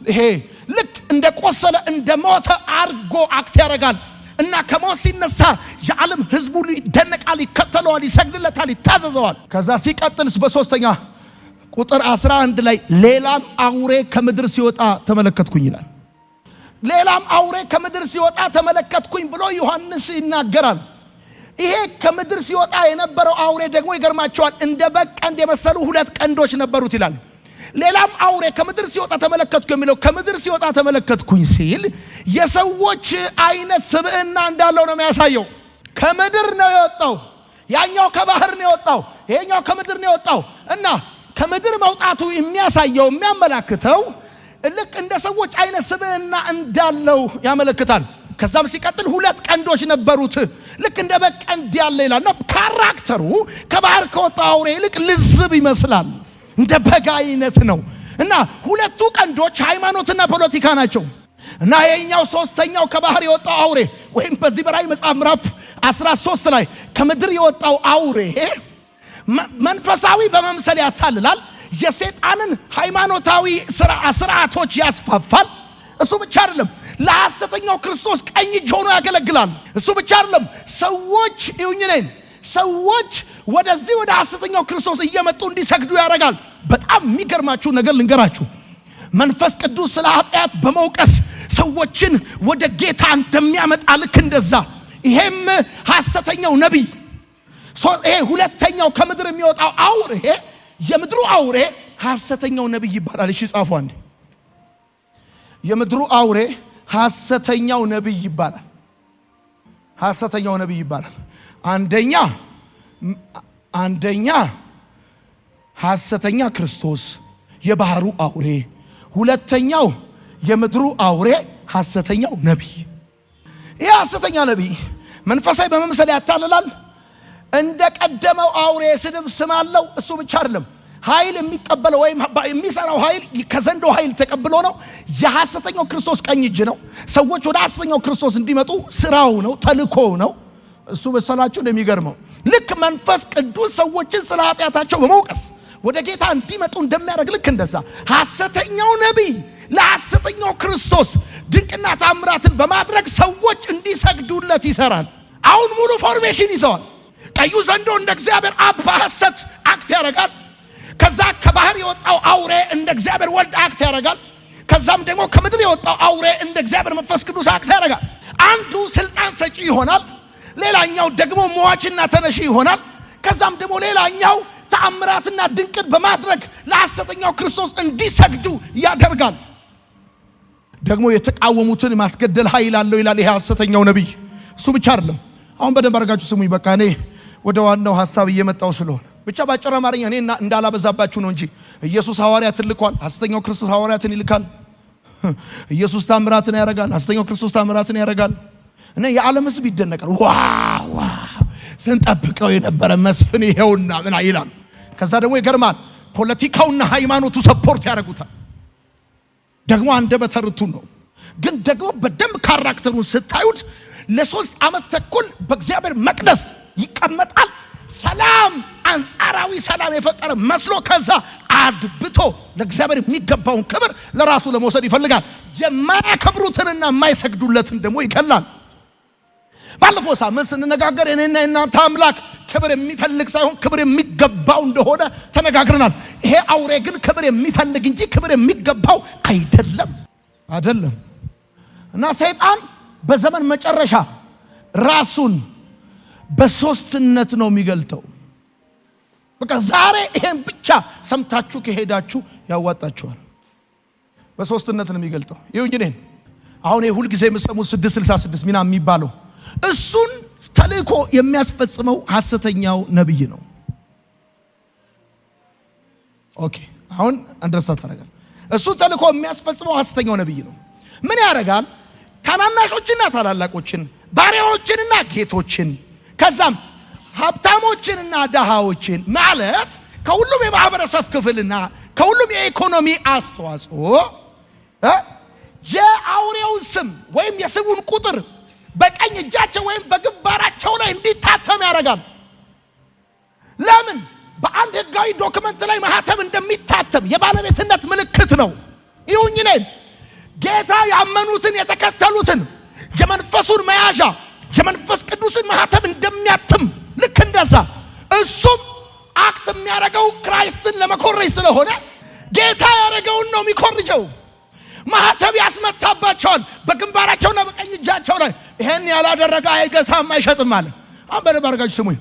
ይሄ ልክ እንደቆሰለ እንደሞተ አርጎ አክት ያደርጋል እና ከሞት ሲነሳ የዓለም ሕዝብ ሁሉ ይደነቃል፣ ይከተለዋል፣ ይሰግድለታል፣ ይታዘዘዋል። ከዛ ሲቀጥልስ በሶስተኛ ቁጥር 11 ላይ ሌላም አውሬ ከምድር ሲወጣ ተመለከትኩኝ ይላል። ሌላም አውሬ ከምድር ሲወጣ ተመለከትኩኝ ብሎ ዮሐንስ ይናገራል። ይሄ ከምድር ሲወጣ የነበረው አውሬ ደግሞ ይገርማቸዋል፣ እንደ በግ ቀንድ የመሰሉ 2 ቀንዶች ነበሩት ይላል። ሌላም አውሬ ከምድር ሲወጣ ተመለከትኩ የሚለው ከምድር ሲወጣ ተመለከትኩኝ ሲል የሰዎች አይነት ስብዕና እንዳለው ነው የሚያሳየው። ከምድር ነው የወጣው፣ ያኛው ከባህር ነው የወጣው፣ ይሄኛው ከምድር ነው የወጣው እና ከምድር መውጣቱ የሚያሳየው የሚያመላክተው ልክ እንደ ሰዎች አይነት ስብዕና እንዳለው ያመለክታል። ከዛም ሲቀጥል 2 ቀንዶች ነበሩት ልክ እንደ በግ ቀንድ ያለ ይላልና ካራክተሩ ከባህር ከወጣው አውሬ ይልቅ ልዝብ ይመስላል፣ እንደ በግ አይነት ነው እና 2ቱ ቀንዶች ሃይማኖትና ፖለቲካ ናቸው። እና የኛው ሶስተኛው ከባህር የወጣው አውሬ ወይም በዚህ በራእይ መጽሐፍ ምዕራፍ 13 ላይ ከምድር የወጣው አውሬ መንፈሳዊ በመምሰል ያታልላል፣ የሰይጣንን ሃይማኖታዊ ስርዓቶች ያስፋፋል። እሱ ብቻ አይደለም፣ ለሐሰተኛው ክርስቶስ ቀኝ እጅ ሆኖ ያገለግላል። እሱ ብቻ አይደለም፣ ሰዎች ወደዚህ ወደ ሐሰተኛው ክርስቶስ እየመጡ እንዲሰግዱ ያደርጋል። በጣም የሚገርማችሁ ነገር ልንገራችሁ። መንፈስ ቅዱስ ስለ ኃጢአት በመውቀስ ሰዎችን ወደ ጌታ እንደሚያመጣ ልክ እንደዛ ይሄም ሐሰተኛው ነቢይ ይሄ ሁለተኛው ከምድር የሚወጣው አውሬ የምድሩ አውሬ ሐሰተኛው ነቢይ ይባላል። እሺ ጻፉ አንዴ። የምድሩ አውሬ ሐሰተኛው ነቢይ ይባላል። ሐሰተኛው ነቢይ ይባላል። አንደኛ ሐሰተኛ ክርስቶስ የባህሩ አውሬ፣ ሁለተኛው የምድሩ አውሬ ሐሰተኛው ነቢይ። ይህ ሐሰተኛ ነቢይ መንፈሳዊ በመምሰል ያታልላል። እንደ ቀደመው አውሬ ስድብ ስም አለው። እሱ ብቻ አይደለም፣ ኃይል የሚቀበለው ወይም የሚሰራው ኃይል ከዘንዶ ኃይል ተቀብሎ ነው። የሐሰተኛው ክርስቶስ ቀኝ እጅ ነው። ሰዎች ወደ ሐሰተኛው ክርስቶስ እንዲመጡ ስራው ነው፣ ተልኮው ነው። እሱ መሰላችሁ እንደሚገርመው ልክ መንፈስ ቅዱስ ሰዎችን ስለ ኃጢአታቸው በመውቀስ ወደ ጌታ እንዲመጡ እንደሚያደርግ ልክ እንደዛ ሐሰተኛው ነቢይ ለሐሰተኛው ክርስቶስ ድንቅና ታምራትን በማድረግ ሰዎች እንዲሰግዱለት ይሰራል። አሁን ሙሉ ፎርሜሽን ይዘዋል። ቀዩ ዘንዶ እንደ እግዚአብሔር አብ በሐሰት አክት ያደርጋል። ከዛ ከባህር የወጣው አውሬ እንደ እግዚአብሔር ወልድ አክት ያደርጋል። ከዛም ደግሞ ከምድር የወጣው አውሬ እንደ እግዚአብሔር መንፈስ ቅዱስ አክት ያደርጋል። አንዱ ስልጣን ሰጪ ይሆናል፣ ሌላኛው ደግሞ ሟችና ተነሺ ይሆናል። ከዛም ደግሞ ሌላኛው ተአምራትና ድንቅን በማድረግ ለሐሰተኛው ክርስቶስ እንዲሰግዱ ያደርጋል። ደግሞ የተቃወሙትን ማስገደል ኃይል አለው ይላል ይሄ ሐሰተኛው ነቢይ። እሱ ብቻ አይደለም። አሁን በደንብ አድርጋችሁ ስሙኝ። በቃ እኔ ወደ ዋናው ሐሳብ እየመጣው ስለሆነ ብቻ ባጭር አማርኛ እኔ እንዳላበዛባችሁ ነው እንጂ ኢየሱስ ሐዋርያትን ልኳል፣ ሐሰተኛው ክርስቶስ ሐዋርያትን ይልካል። ኢየሱስ ታምራትን ያደርጋል፣ ሐሰተኛው ክርስቶስ ታምራትን ያደርጋል። እና የዓለም ሕዝብ ይደነቃል። ዋው ስንጠብቀው የነበረ መስፍን ይሄውና ምን አይላል። ከዛ ደግሞ ይገርማል፣ ፖለቲካውና ሃይማኖቱ ሰፖርት ያደርጉታል። ደግሞ አንደበተ ርቱዕ ነው፣ ግን ደግሞ በደንብ ካራክተሩን ስታዩት ለ3 ዓመት ተኩል በእግዚአብሔር መቅደስ ይቀመጣል። ሰላም፣ አንጻራዊ ሰላም የፈጠረ መስሎ ከዛ አድብቶ ለእግዚአብሔር የሚገባውን ክብር ለራሱ ለመውሰድ ይፈልጋል። የማያከብሩትንና የማይሰግዱለትን ደግሞ ይገላል። ባለፈው ሳምንት ስንነጋገር እኔና እናንተ አምላክ ክብር የሚፈልግ ሳይሆን ክብር የሚገባው እንደሆነ ተነጋግረናል። ይሄ አውሬ ግን ክብር የሚፈልግ እንጂ ክብር የሚገባው አይደለም። እና ሰይጣን በዘመን መጨረሻ ራሱን በሶስትነት ነው የሚገልጠው። በቃ ዛሬ ይሄን ብቻ ሰምታችሁ ከሄዳችሁ ያዋጣችኋል። በሶስትነት ነው የሚገልጠው። ይሁን ግን አሁን ሁል ጊዜ የምሰሙት 666 ሚና የሚባለው እሱን ተልእኮ የሚያስፈጽመው ሐሰተኛው ነብይ ነው። ኦኬ አሁን አንደርስታንድ ታደርጋለህ። እሱ ተልእኮ የሚያስፈጽመው ሐሰተኛው ነብይ ነው። ምን ያደርጋል? ታናናሾችና ታላላቆችን፣ ባሪያዎችንና ጌቶችን፣ ከዛም ሀብታሞችንና ደሃዎችን ማለት ከሁሉም የማህበረሰብ ክፍልና ከሁሉም የኢኮኖሚ አስተዋጽኦ የአውሬውን ስም ወይም የስሙን ቁጥር በቀኝ እጃቸው ወይም በግንባራቸው ላይ እንዲታተም ያደርጋል። ለምን? በአንድ ህጋዊ ዶክመንት ላይ ማህተም እንደሚታተም የባለቤትነት ምልክት ነው። ይሁን ጌታ ያመኑትን የተከተሉትን የመንፈሱን መያዣ የመንፈስ ቅዱስን ማህተም እንደሚያትም ልክ እንደዛ እሱም አክት የሚያደርገው ክራይስትን ለመኮረጅ ስለሆነ ጌታ ያደረገውን ነው የሚኮርጀው። ማህተብ ያስመታባቸዋል በግንባራቸውና በቀኝ እጃቸው ላይ። ይሄን ያላደረገ አይገዛም አይሸጥም አለ። አሁን በደንብ አድርጋችሁ ስሙኝ።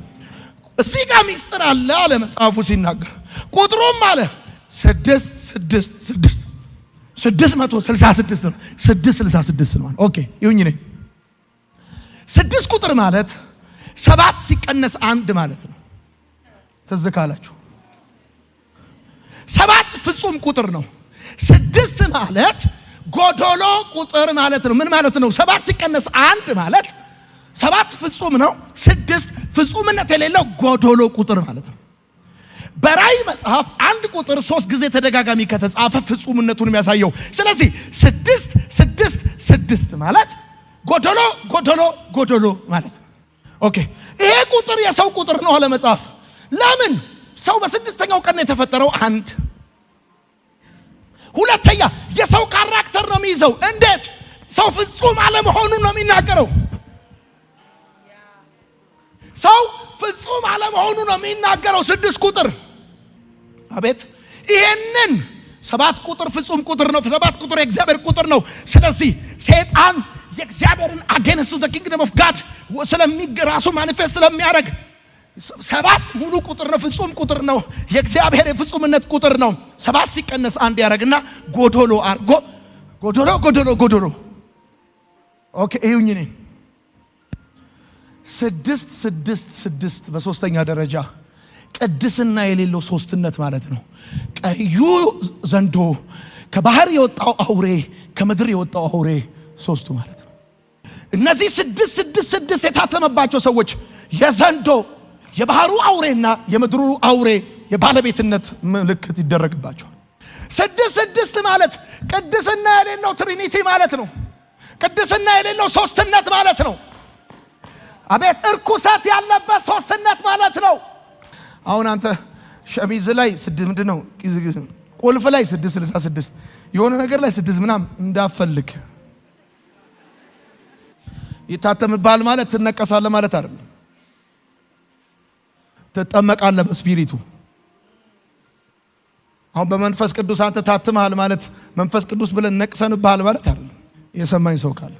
እዚህ ጋር ሚስጥር አለ አለ መጽሐፉ ሲናገር። ቁጥሩም አለ 666 ነው። 666 ነው። ኦኬ ይሁን ነኝ 6 ቁጥር ማለት 7 ሲቀነስ 1 ማለት ነው። ትዝ ካላችሁ 7 ፍጹም ቁጥር ነው። 6 ማለት ጎዶሎ ቁጥር ማለት ነው። ምን ማለት ነው? 7 ሲቀነስ 1 ማለት 7 ፍጹም ነው። 6 ፍጹምነት የሌለው ጎዶሎ ቁጥር ማለት ነው። በራእይ መጽሐፍ 1 ቁጥር 3 ጊዜ ተደጋጋሚ ከተጻፈ ፍጹምነቱን የሚያሳየው። ስለዚህ 666 ማለት ጎዶሎ ጎዶሎ ጎዶሎ ማለት ነው። ኦኬ ይሄ ቁጥር የሰው ቁጥር ነው አለ መጽሐፍ። ለምን? ሰው በስድስተኛው ቀን የተፈጠረው አንድ። ሁለተኛ የሰው ካራክተር ነው የሚይዘው። እንዴት? ሰው ፍጹም አለመሆኑን ነው የሚናገረው። ሰው ፍጹም አለመሆኑን ነው የሚናገረው 6 ቁጥር። አቤት! ይሄንን 7 ቁጥር ፍጹም ቁጥር ነው። 7 ቁጥር የእግዚአብሔር ቁጥር ነው። ስለዚህ ሰይጣን የእግዚአብሔርን አጌንስት ዘ ኪንግደም ኦፍ ጋድ ስለሚራሱ ማኒፌስት ስለሚያደርግ 7 ሙሉ ቁጥር ነው፣ ፍጹም ቁጥር ነው፣ የእግዚአብሔር የፍጹምነት ቁጥር ነው። 7 ሲቀነስ 1 ያደርግና ጎዶሎ አርጎ ጎዶሎ ጎዶሎ ጎዶሎ። ኦኬ እዩኝ ነኝ 666 በሶስተኛ ደረጃ ቅድስና የሌለው ሶስትነት ማለት ነው። ቀዩ ዘንዶ፣ ከባህር የወጣው አውሬ፣ ከምድር የወጣው አውሬ ሶስቱ ማለት ነው። እነዚህ 666 የታተመባቸው ሰዎች የዘንዶ የባህሩ አውሬና የምድሩ አውሬ የባለቤትነት ምልክት ይደረግባቸዋል። 666 ማለት ቅድስና የሌለው ትሪኒቲ ማለት ነው። ቅድስና የሌለው ሶስትነት ማለት ነው። አቤት! እርኩሰት ያለበት ሶስትነት ማለት ነው። አሁን አንተ ሸሚዝ ላይ 6 ምንድነው ቁልፍ ላይ 666 የሆነ ነገር ላይ 6 ምናምን እንዳፈልግ ይታተምባል ማለት ትነቀሳለህ ማለት አይደለም። ትጠመቃለህ በስፒሪቱ። አሁን በመንፈስ ቅዱስ አንተ ታትመሃል ማለት መንፈስ ቅዱስ ብለን ነቅሰንብሃል ማለት አይደለም። የሰማኝ ሰው ካለ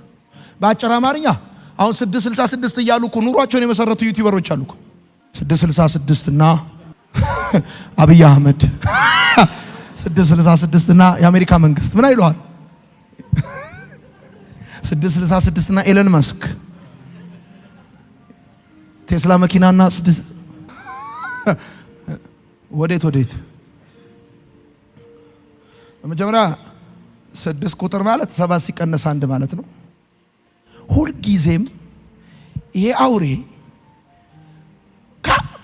በአጭር አማርኛ አሁን 666 እያሉ እኮ ኑሯቸውን የመሰረቱ ዩቲዩበሮች አሉ እኮ 666 እና አብይ አህመድ 666 እና የአሜሪካ መንግስት ምን አይለዋል? 666 እና ኤለን መስክ ቴስላ መኪናና 6 ወዴት በመጀመሪያ 6 ቁጥር ማለት 7 ሲቀነስ 1 ማለት ነው። ሁልጊዜም ይሄ አውሬ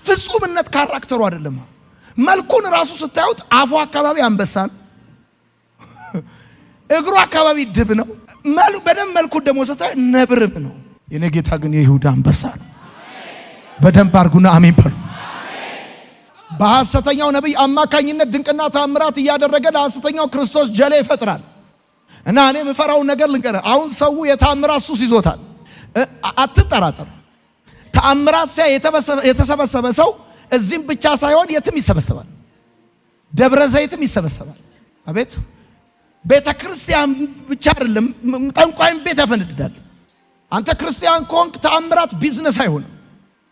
ፍጹምነት ካራክተሩ አይደለም። መልኩን ራሱ ስታዩት አፉ አካባቢ አንበሳ ነው፣ እግሩ አካባቢ ድብ ነው። በደንብ መልኩ ደግሞ ስታዩ ነብርም ነው። የኔ ጌታ ግን የይሁዳ አንበሳ ነው። በደንብ አርጉና አሜን በሉ። በሐሰተኛው ነብይ አማካኝነት ድንቅና ተአምራት እያደረገ ለሐሰተኛው ክርስቶስ ጀሌ ይፈጥራል። እና እኔ የምፈራውን ነገር ልንገርህ። አሁን ሰው የተአምራት ሱስ ይዞታል። አትጠራጠር። ተአምራት ሲያይ የተሰበሰበ ሰው እዚህም ብቻ ሳይሆን የትም ይሰበሰባል። ደብረ ዘይትም ይሰበሰባል። አቤት ቤተ ክርስቲያን ብቻ አይደለም፣ ጠንቋይም ቤት ያፈነድዳል። አንተ ክርስቲያን ከሆንክ ተአምራት ቢዝነስ አይሆንም።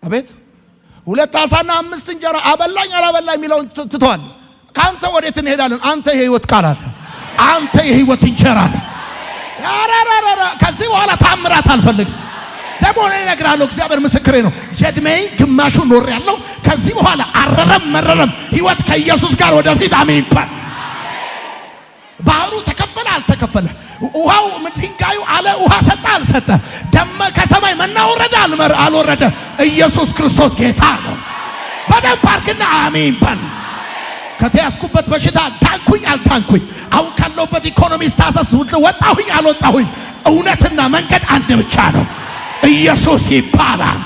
አቤት 2 ዓሣና 5 እንጀራ አበላኝ አላበላኝ የሚለውን ትተዋል። ካንተ ወዴት እንሄዳለን? አንተ የህይወት ቃል አለ። አንተ የህይወት እንጀራ ነህ። ያራራራ ከዚህ በኋላ ተአምራት አልፈልግም። ደግሞ እኔ እነግራለሁ፣ እግዚአብሔር ምስክሬ ነው። የእድሜዬ ግማሹን ኖሬያለሁ። ከዚህ በኋላ አረረም መረረም ህይወት ከኢየሱስ ጋር ወደፊት አሜን ይባል። ባህሩ ተከፈለ አልተከፈለ፣ ውሃው ድንጋዩ አለ ውሃ ሰጠ አልሰጠ፣ ደመ ከሰማይ መና ወረደ አልወረደ፣ ኢየሱስ ክርስቶስ ጌታ ነው። በደንብ አድርግና አሜን በል። ከተያዝኩበት በሽታ ዳንኩኝ አልዳንኩኝ፣ አሁን ካለሁበት ኢኮኖሚ ስታሰስ ወጣሁኝ አልወጣሁኝ፣ እውነትና መንገድ አንድ ብቻ ነው፣ ኢየሱስ ይባላል።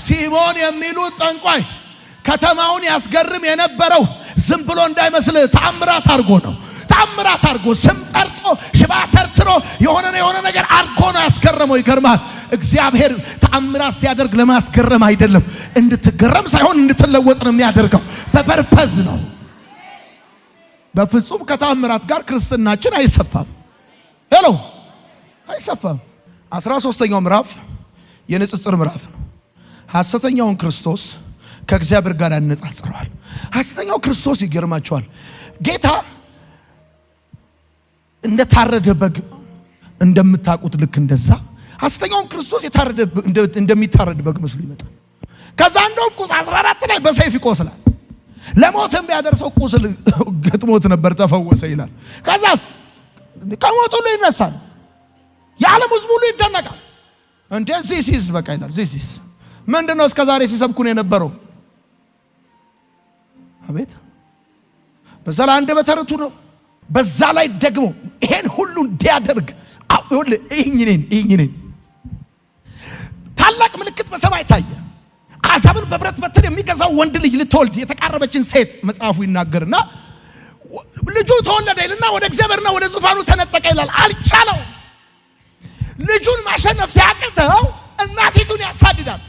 ሲሞን የሚሉት ጠንቋይ ከተማውን ያስገርም የነበረው ዝም ብሎ እንዳይመስል ተአምራት አድርጎ ነው። ተአምራት አድርጎ ስም ጠርቶ ሽባ ተርትሮ የሆነ ነገር አድርጎ ነው ያስገረመው። ይገርማል። እግዚአብሔር ተአምራት ሲያደርግ ለማስገረም አይደለም፣ እንድትገረም ሳይሆን እንድትለወጥ ነው የሚያደርገው። በፐርፐዝ ነው። በፍጹም ከተአምራት ጋር ክርስትናችን አይሰፋም። ሄሎ አይሰፋም። 13ኛው ምዕራፍ የንጽጽር ምዕራፍ ነው። ሐሰተኛውን ክርስቶስ ከእግዚአብሔር ጋር ያነጻጽረዋል። ሐሰተኛው ክርስቶስ ይገርማቸዋል። ጌታ እንደ ታረደ በግ እንደምታውቁት ልክ እንደዛ ሐሰተኛውን ክርስቶስ የታረደ እንደሚታረድ በግ መስሎ ይመጣል። ከዛ እንደውም ቁጥር 14 ላይ በሰይፍ ይቆስላል። ለሞትም ቢያደርሰው ቁስል ገጥሞት ነበር ተፈወሰ ይላል። ከዛስ ከሞት ሁሉ ይነሳል። የዓለም ሕዝብ ሁሉ ይደነቃል። እንደዚህ ሲስ በቃ ይላል። ዚስ ምንድነው እስከዛሬ ሲሰብኩን የነበረው? አቤት በዛ ላይ አንደበተ ርቱዕ ነው። በዛ ላይ ደግሞ ይሄን ሁሉ እንዲያደርግ ይህን ታላቅ ምልክት በሰማይ ታየ። አሕዛብን በብረት በትር የሚገዛው ወንድ ልጅ ልትወልድ የተቃረበችን ሴት መጽሐፉ ይናገርና ልጁ ተወለደ ይልና ወደ እግዚአብሔርና ወደ ዙፋኑ ተነጠቀ ይላል። አልቻለው። ልጁን ማሸነፍ ሲያቅተው እናቲቱን ያሳድዳል።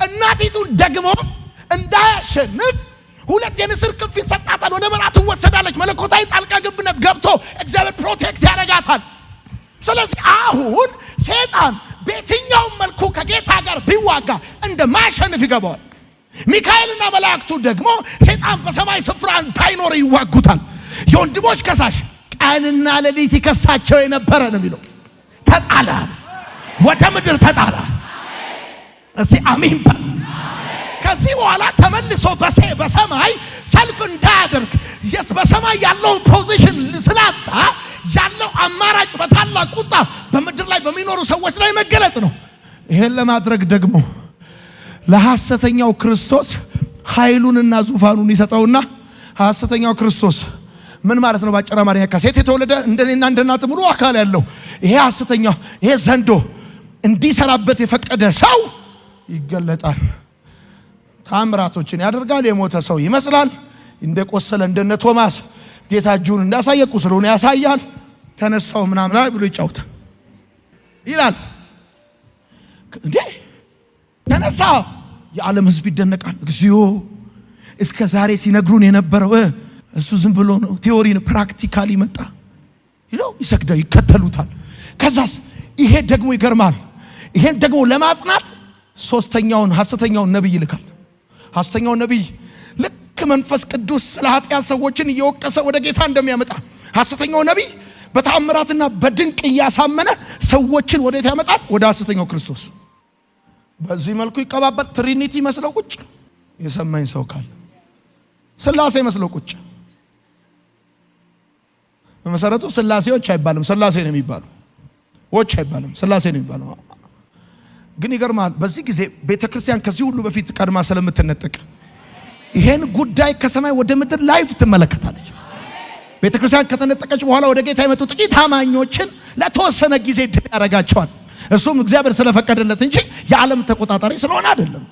እናቲቱን ደግሞ እንዳያሸንፍ 2 የንስር ክንፍ ይሰጣታል። ወደ በረሃ ትወሰዳለች። መለኮታዊ ጣልቃ ገብነት ገብቶ እግዚአብሔር ፕሮቴክት ያደርጋታል። ስለዚህ አሁን ሰይጣን በየትኛውም መልኩ ከጌታ ጋር ቢዋጋ እንደማያሸንፍ ይገባዋል። ሚካኤልና መላእክቱ ደግሞ ሰይጣን በሰማይ ስፍራ እንዳይኖር ይዋጉታል። የወንድሞች ከሳሽ ቀንና ሌሊት ይከሳቸው የነበረ ነው የሚለው። ተጣላ፣ ወደ ምድር ተጣላ። እስቲ አሜን በል። ከዚህ በኋላ ተመልሶ በሰማይ ሰልፍ እንዳያደርግ በሰማይ ያለው ፖዚሽን ስላጣ ያለው አማራጭ በታላቅ ቁጣ በምድር ላይ በሚኖሩ ሰዎች ላይ መገለጥ ነው። ይሄን ለማድረግ ደግሞ ለሐሰተኛው ክርስቶስ ኃይሉንና ዙፋኑን ይሰጠውና ሐሰተኛው ክርስቶስ ምን ማለት ነው? ባጭር አማርኛ ከሴት የተወለደ እንደኔና እንደናንተ ሙሉ አካል ያለው ይሄ ሐሰተኛው ይሄ ዘንዶ እንዲሰራበት የፈቀደ ሰው ይገለጣል። ታምራቶችን ያደርጋል። የሞተ ሰው ይመስላል። እንደቆሰለ እንደነ ቶማስ ጌታ እጁን እንዳሳየ ቁስሉን ያሳያል። ተነሳው ምናምን ብሎ ይጫወታል ይላል። እንዴ ተነሳ! የዓለም ሕዝብ ይደነቃል። እግዚኦ እስከ ዛሬ ሲነግሩን የነበረው እሱ ዝም ብሎ ነው፣ ቲዮሪ ነው። ፕራክቲካሊ መጣ ይለው ይሰግዳል፣ ይከተሉታል። ከዛስ ይሄ ደግሞ ይገርማል። ይሄን ደግሞ ለማጽናት ሶስተኛውን ሐሰተኛውን ነብይ ይልካል። ሐሰተኛው ነብይ ልክ መንፈስ ቅዱስ ስለ ኃጢአት ሰዎችን እየወቀሰ ወደ ጌታ እንደሚያመጣ ሐሰተኛው ነብይ በተአምራትና በድንቅ እያሳመነ ሰዎችን ወዴት ያመጣል? ወደ ሐሰተኛው ክርስቶስ። በዚህ መልኩ ይቀባበል። ትሪኒቲ መስለው ቁጭ የሰማኝ ሰው ካለ ስላሴ መስለው ቁጭ። በመሰረቱ ስላሴዎች አይባልም፣ ስላሴ ነው የሚባለው። ዎች አይባልም፣ ስላሴ ነው የሚባለው። ግን ይገርማል። በዚህ ጊዜ ቤተክርስቲያን ከዚህ ሁሉ በፊት ቀድማ ስለምትነጠቅ ይሄን ጉዳይ ከሰማይ ወደ ምድር ላይቭ ትመለከታለች። ቤተክርስቲያን ከተነጠቀች በኋላ ወደ ጌታ የመጡ ጥቂት አማኞችን ለተወሰነ ጊዜ ድል ያደርጋቸዋል። እሱም እግዚአብሔር ስለፈቀደለት እንጂ የዓለም ተቆጣጣሪ ስለሆነ አይደለም።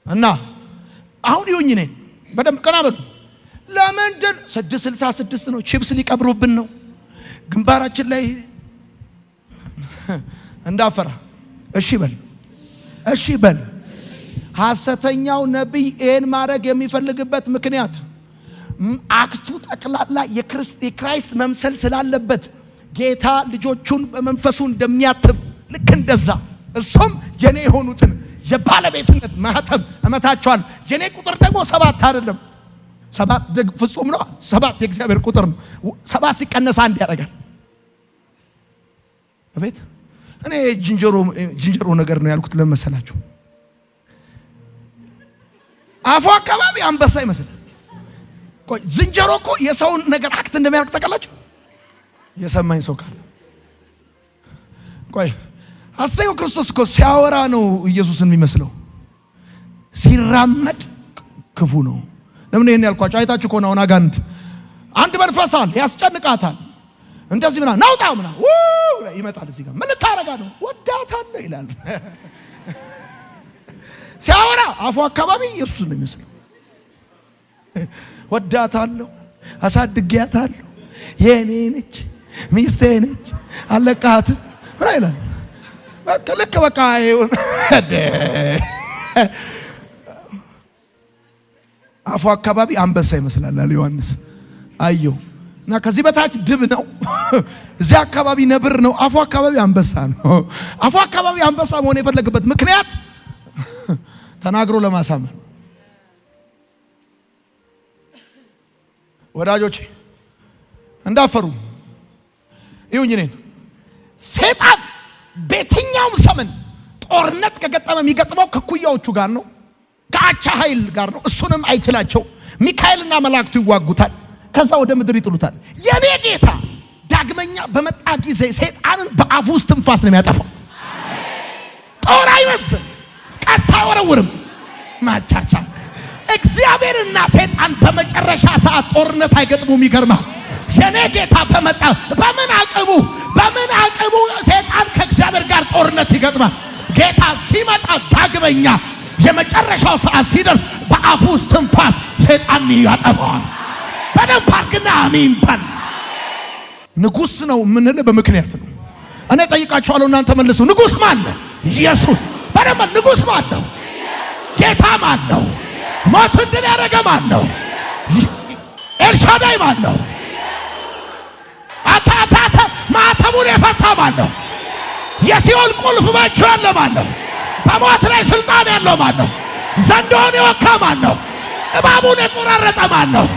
እና አሁን ይሁኝ ነኝ በደንብ ቀና በሉ። ለምንድን 666 ነው? ቺፕስ ሊቀብሩብን ነው ግንባራችን ላይ እንዳፈራ። እሺ በል ሐሰተኛው ነብይ ይሄን ማድረግ የሚፈልግበት ምክንያት አክቱ ጠቅላላ የክርስቶስ መምሰል ስላለበት ጌታ ልጆቹን በመንፈሱ እንደሚያትም ልክ እንደዛ እሱም የኔ የሆኑትን የባለቤትነት ማህተም እመታቸዋል። የኔ ቁጥር ደግሞ 7 አይደለም። 7 ፍጹም ነው። 7 የእግዚአብሔር ቁጥር ነው። 7 ሲቀነስ 1 ያደርጋል። አቤት! እኔ ጅንጀሮ ነገር ነው ያልኩት ለመሰላችሁ። አፉ አካባቢ አንበሳ ይመስላል። ቆይ ዝንጀሮ እኮ የሰውን ነገር አክት እንደሚያርቅ ተቀላችሁ የሰማኝ ሰው ካለ ቆይ ሐሰተኛው ክርስቶስ እኮ ሲያወራ ነው ኢየሱስን የሚመስለው። ሲራመድ ክፉ ነው። ለምን ይሄን ያልኳችሁ አይታችሁ ከሆነ አሁን አጋንንት አንድ መንፈስ አለ ያስጨንቃታል። እንደዚህ ምና ናውጣ ምና ይመጣል። እዚህ ጋር ምን ልታረጋ ነው? ወዳታለሁ ይላል። ሲያወራ አፉ አካባቢ ኢየሱስን ነው የሚመስለው። ወዳታለሁ፣ አሳድጊያታለሁ፣ የኔ ነች፣ ሚስቴ ነች፣ አለቃትም ምን ይላል? በቃ ልክ በቃ ይሁን። አፉ አካባቢ አንበሳ ይመስላል አለ ዮሐንስ አየው። እና ከዚህ በታች ድብ ነው፣ እዚህ አካባቢ ነብር ነው፣ አፉ አካባቢ አንበሳ ነው። አፉ አካባቢ አንበሳ መሆን የፈለገበት ምክንያት ተናግሮ ለማሳመን። ወዳጆቼ እንዳፈሩ ይሁን እኔን ሰይጣን በየትኛውም ዘመን ጦርነት ከገጠመ የሚገጥመው ከኩያዎቹ ጋር ነው፣ ከአቻ ኃይል ጋር ነው። እሱንም አይችላቸው። ሚካኤልና መላእክቱ ይዋጉታል፣ ከዛ ወደ ምድር ይጥሉታል። የኔ ጌታ ዳግመኛ በመጣ ጊዜ ሰይጣንን በአፉ ውስጥ ትንፋስ ነው የሚያጠፋው። ጦር አይመስል፣ ቀስት አይወረውርም። ማቻቻ እግዚአብሔርና ሰይጣን በመጨረሻ ሰዓት ጦርነት አይገጥሙም። ይገርማል። የኔ ጌታ በመጣ በምን አቅሙ ሰይጣን ከእግዚአብሔር ጋር ጦርነት ይገጥማል። ጌታ ሲመጣ ዳግመኛ የመጨረሻው ሰዓት ሲደርስ በአፉ ውስጥ ትንፋስ ሰይጣን ያጠፋዋል። በደንብ አድርግና አሜን በል። ንጉሥ ነው የምንል በምክንያት ነው። እኔ ጠይቃችኋለሁ፣ እናንተ መልሱ። ንጉሥ ማን ነው? ኢየሱስ። በደንብ ንጉሥ ማን ነው? ጌታ ማን ነው? ሞትን ድል ያደረገ ማን ነው? ኤልሻዳይ ማን ነው? አታታታ ማተሙን የፈታ ማን ነው? የሲኦል ቁልፍ በእጁ ያለ ማን ነው? በሞት ላይ ስልጣን ያለው ማን ነው? ዘንዶውን የወካ ማን ነው? እባቡን የቆራረጠ ማን ነው?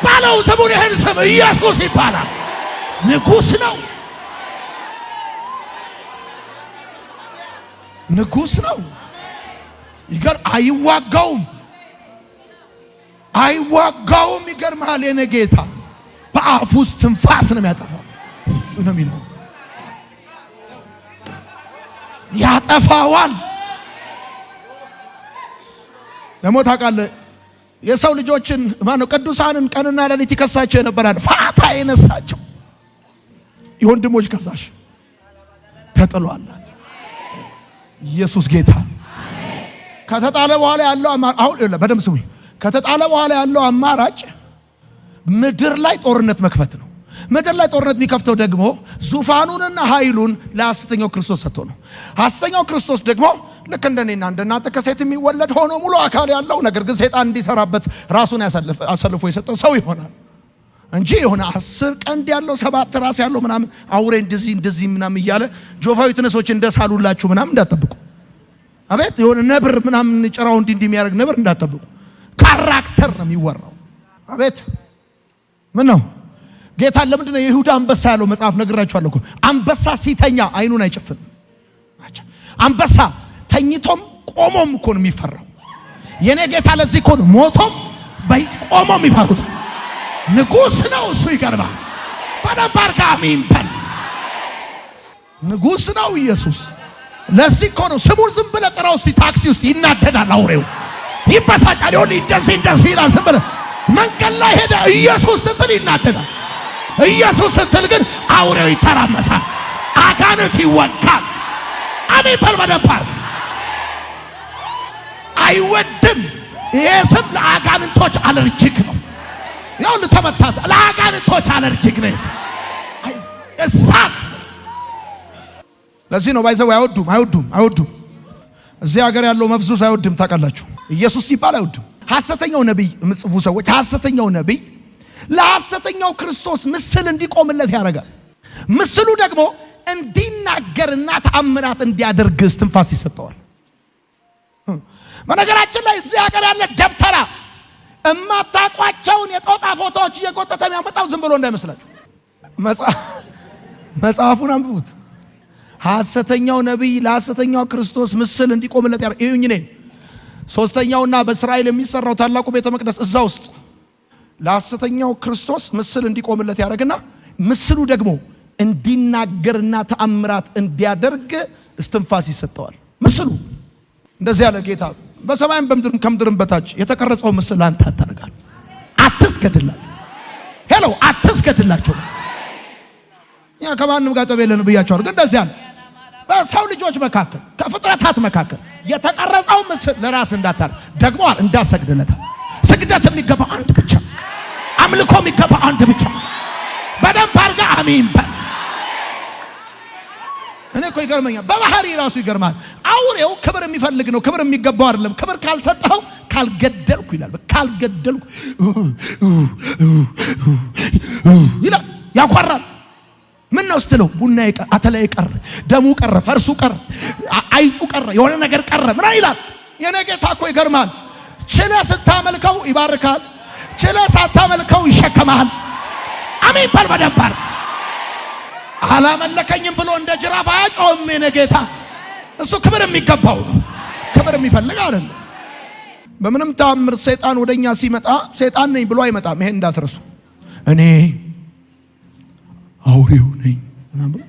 ባለው ስሙን ይህን ስም ኢየሱስ ይባላል። ንጉሥ ነው። ንጉሥ ነው። ይገር አይዋጋውም። ይገርማል። የኔ ጌታ በአፉ ውስጥ ትንፋስ ነው የሚያጠፋው ነው የሚለው። ያጠፋዋል። ደግሞ ታውቃለህ የሰው ልጆችን ማነው ቅዱሳንን ቀንና ሌሊት ይከሳቸው የነበራል። ፋታ የነሳቸው የወንድሞች ከሳሽ ተጥሏል። ኢየሱስ ጌታ። ከተጣለ በኋላ ያለው አማራጭ አሁን በደም ስሙኝ። ከተጣለ በኋላ ያለው አማራጭ ምድር ላይ ጦርነት መክፈት ነው። ምድር ላይ ጦርነት የሚከፍተው ደግሞ ዙፋኑንና ኃይሉን ለሐሰተኛው ክርስቶስ ሰጥቶ ነው። ሐሰተኛው ክርስቶስ ደግሞ ልክ እንደኔና እንደናንተ ከሴት የሚወለድ ሆኖ ሙሉ አካል ያለው ነገር ግን ሰይጣን እንዲሰራበት ራሱን አሳልፎ የሰጠው ሰው ይሆናል እንጂ የሆነ 10 ቀንድ ያለው 7 ራስ ያለው ምናምን አውሬ እንደዚህ ምናምን እያለ ጆፋዊ ትነሶች እንደሳሉላችሁ ምናምን እንዳትጠብቁ። አቤት የሆነ ነብር ምናምን ጭራው እንዲህ የሚያደርግ ነብር እንዳትጠብቁ። ካራክተር ነው የሚወራው። አቤት ምን ነው ጌታ ለምንድን ነው የይሁዳ አንበሳ ያለው? መጽሐፍ ነግራችኋለሁ እኮ አንበሳ ሲተኛ አይኑን አይጨፍንም። አንበሳ ተኝቶም ቆሞም እኮ ነው የሚፈራው። የኔ ጌታ ለዚህ እኮ ነው ሞቶም ቆሞም ይፈሩት። ንጉሥ ነው እሱ። ይገርማል። በደንብ አድርጋ አሜን በል። ንጉሥ ነው ኢየሱስ። ለዚህ እኮ ነው ስሙን ዝም ብለህ ጥራው እስቲ። ታክሲ ውስጥ ይናደዳል አውሬው፣ ይበሳጫል። ይሁን እንደዚህ ይላል። ዝም ብለህ መንገድ ላይ ሄደ ኢየሱስ ስትል ይናደዳል። ኢየሱስ ስትል ግን አውሬው ይተራመሳል፣ አጋንንት ይወጋል። አሜን በል። በደንብ አድርግ። አይወድም። ይሄ ስም ለአጋንንቶች አለርጂክ ነው። ያው ለተመታስ ለአጋንንቶች አለርጂክ ነው። እሳት። ለዚህ ነው ባይዘው አይወዱም። እዚህ ሀገር ያለው መፍዙስ አይወድም ታውቃላችሁ። ኢየሱስ ሲባል አይወድም። ሐሰተኛው ነብይ ምጽፉ ሰዎች ሐሰተኛው ነብይ ለሐሰተኛው ክርስቶስ ምስል እንዲቆምለት ያደርጋል። ምስሉ ደግሞ እንዲናገርና ተአምራት እንዲያደርግ እስትንፋስ ይሰጠዋል። በነገራችን ላይ እዚህ ሀገር ያለ ደብተራ እማታቋቸውን የጦጣ ፎቶዎች እየጎተተ የሚያመጣው ዝም ብሎ እንዳይመስላችሁ። መጽሐፉን አንብቡት። ሐሰተኛው ነብይ ለሐሰተኛው ክርስቶስ ምስል እንዲቆምለት ያደርጋል። ይሁኝ ነኝ ሶስተኛውና በእስራኤል የሚሰራው ታላቁ ቤተ መቅደስ እዛ ውስጥ ለሐሰተኛው ክርስቶስ ምስል እንዲቆምለት ያደርግና ምስሉ ደግሞ እንዲናገርና ተአምራት እንዲያደርግ እስትንፋስ ይሰጠዋል። ምስሉ እንደዚህ ያለ ጌታ በሰማይም በምድርም ከምድርም በታች የተቀረጸው ምስል አንተ አታርጋል። አትስገድላቸው። ሄሎ አትስገድላቸው። ያ ከማንም ጋር ጠብ የለንም ብያቸዋለሁ። ግን እንደዚህ ያለ በሰው ልጆች መካከል ከፍጥረታት መካከል የተቀረጸው ምስል ለራስ እንዳታርግ ደግሞ እንዳሰግድለት። ስግደት የሚገባው አንድ ብቻ፣ አምልኮ የሚገባው አንድ ብቻ። በደንብ አድርጋ አሜን በል። እኔ እኮ ይገርመኛል። በባህሪ ራሱ ይገርማል። አውሬው ክብር የሚፈልግ ነው። ክብር የሚገባው አይደለም። ክብር ካልሰጠው ካልገደልኩ ይላል። ካልገደልኩ ይላል፣ ያኳራል። ምን ነው ስትለው ቡና ቀረ፣ አተላይ ቀረ፣ ደሙ ቀረ፣ ፈርሱ ቀረ፣ አይጡ ቀረ፣ የሆነ ነገር ቀረ ምን ይላል። የኔ ጌታ እኮ ይገርማል። ችለ ስታመልከው ይባርካል፣ ችለ ሳታመልከው ይሸከማል። አሜን በል በደንብ አድርግ። አላመለከኝም ብሎ እንደ ጅራፍ አያጮህም። የኔ ጌታ እሱ ክብር የሚገባው ነው። ክብር የሚፈልግ አይደለም። በምንም ተአምር ሰይጣን ወደኛ ሲመጣ ሰይጣን ነኝ ብሎ አይመጣም። ይሄን እንዳትረሱ። እኔ አውሬው ነኝ ምናምን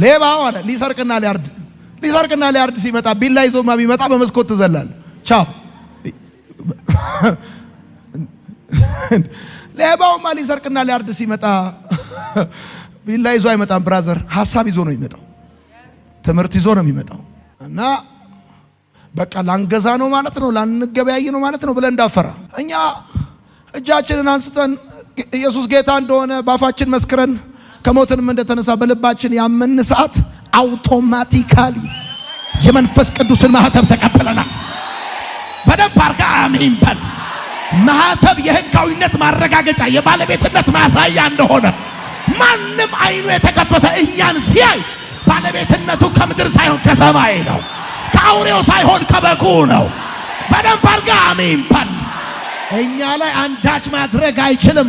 ሌባው አለ ሊሰርቅና ሊያርድ ሲመጣ ቢላ ይዞማ ቢመጣ በመስኮት ትዘላል። ቻው ሌባውማ ሊሰርቅና ሊያርድ ሲመጣ ቢላ ይዞ አይመጣም። ብራዘር ሐሳብ ይዞ ነው የሚመጣው። ትምህርት ይዞ ነው የሚመጣው። እና በቃ ላንገዛ ነው ማለት ነው፣ ላንገበያይ ነው ማለት ነው ብለን እንዳፈራ እኛ እጃችንን አንስተን ኢየሱስ ጌታ እንደሆነ ባፋችን መስክረን ከሞትንም እንደተነሳ በልባችን ያመን ሰዓት አውቶማቲካሊ የመንፈስ ቅዱስን ማህተብ ተቀበለናል። በደንብ አርጋ አሜን በል። ማህተብ የህጋዊነት ማረጋገጫ የባለቤትነት ማሳያ እንደሆነ ማንም አይኑ የተከፈተ እኛን ሲያይ ባለቤትነቱ ከምድር ሳይሆን ከሰማይ ነው፣ ከአውሬው ሳይሆን ከበጉ ነው። በደንብ አርጋ አሜን በል። እኛ ላይ አንዳች ማድረግ አይችልም።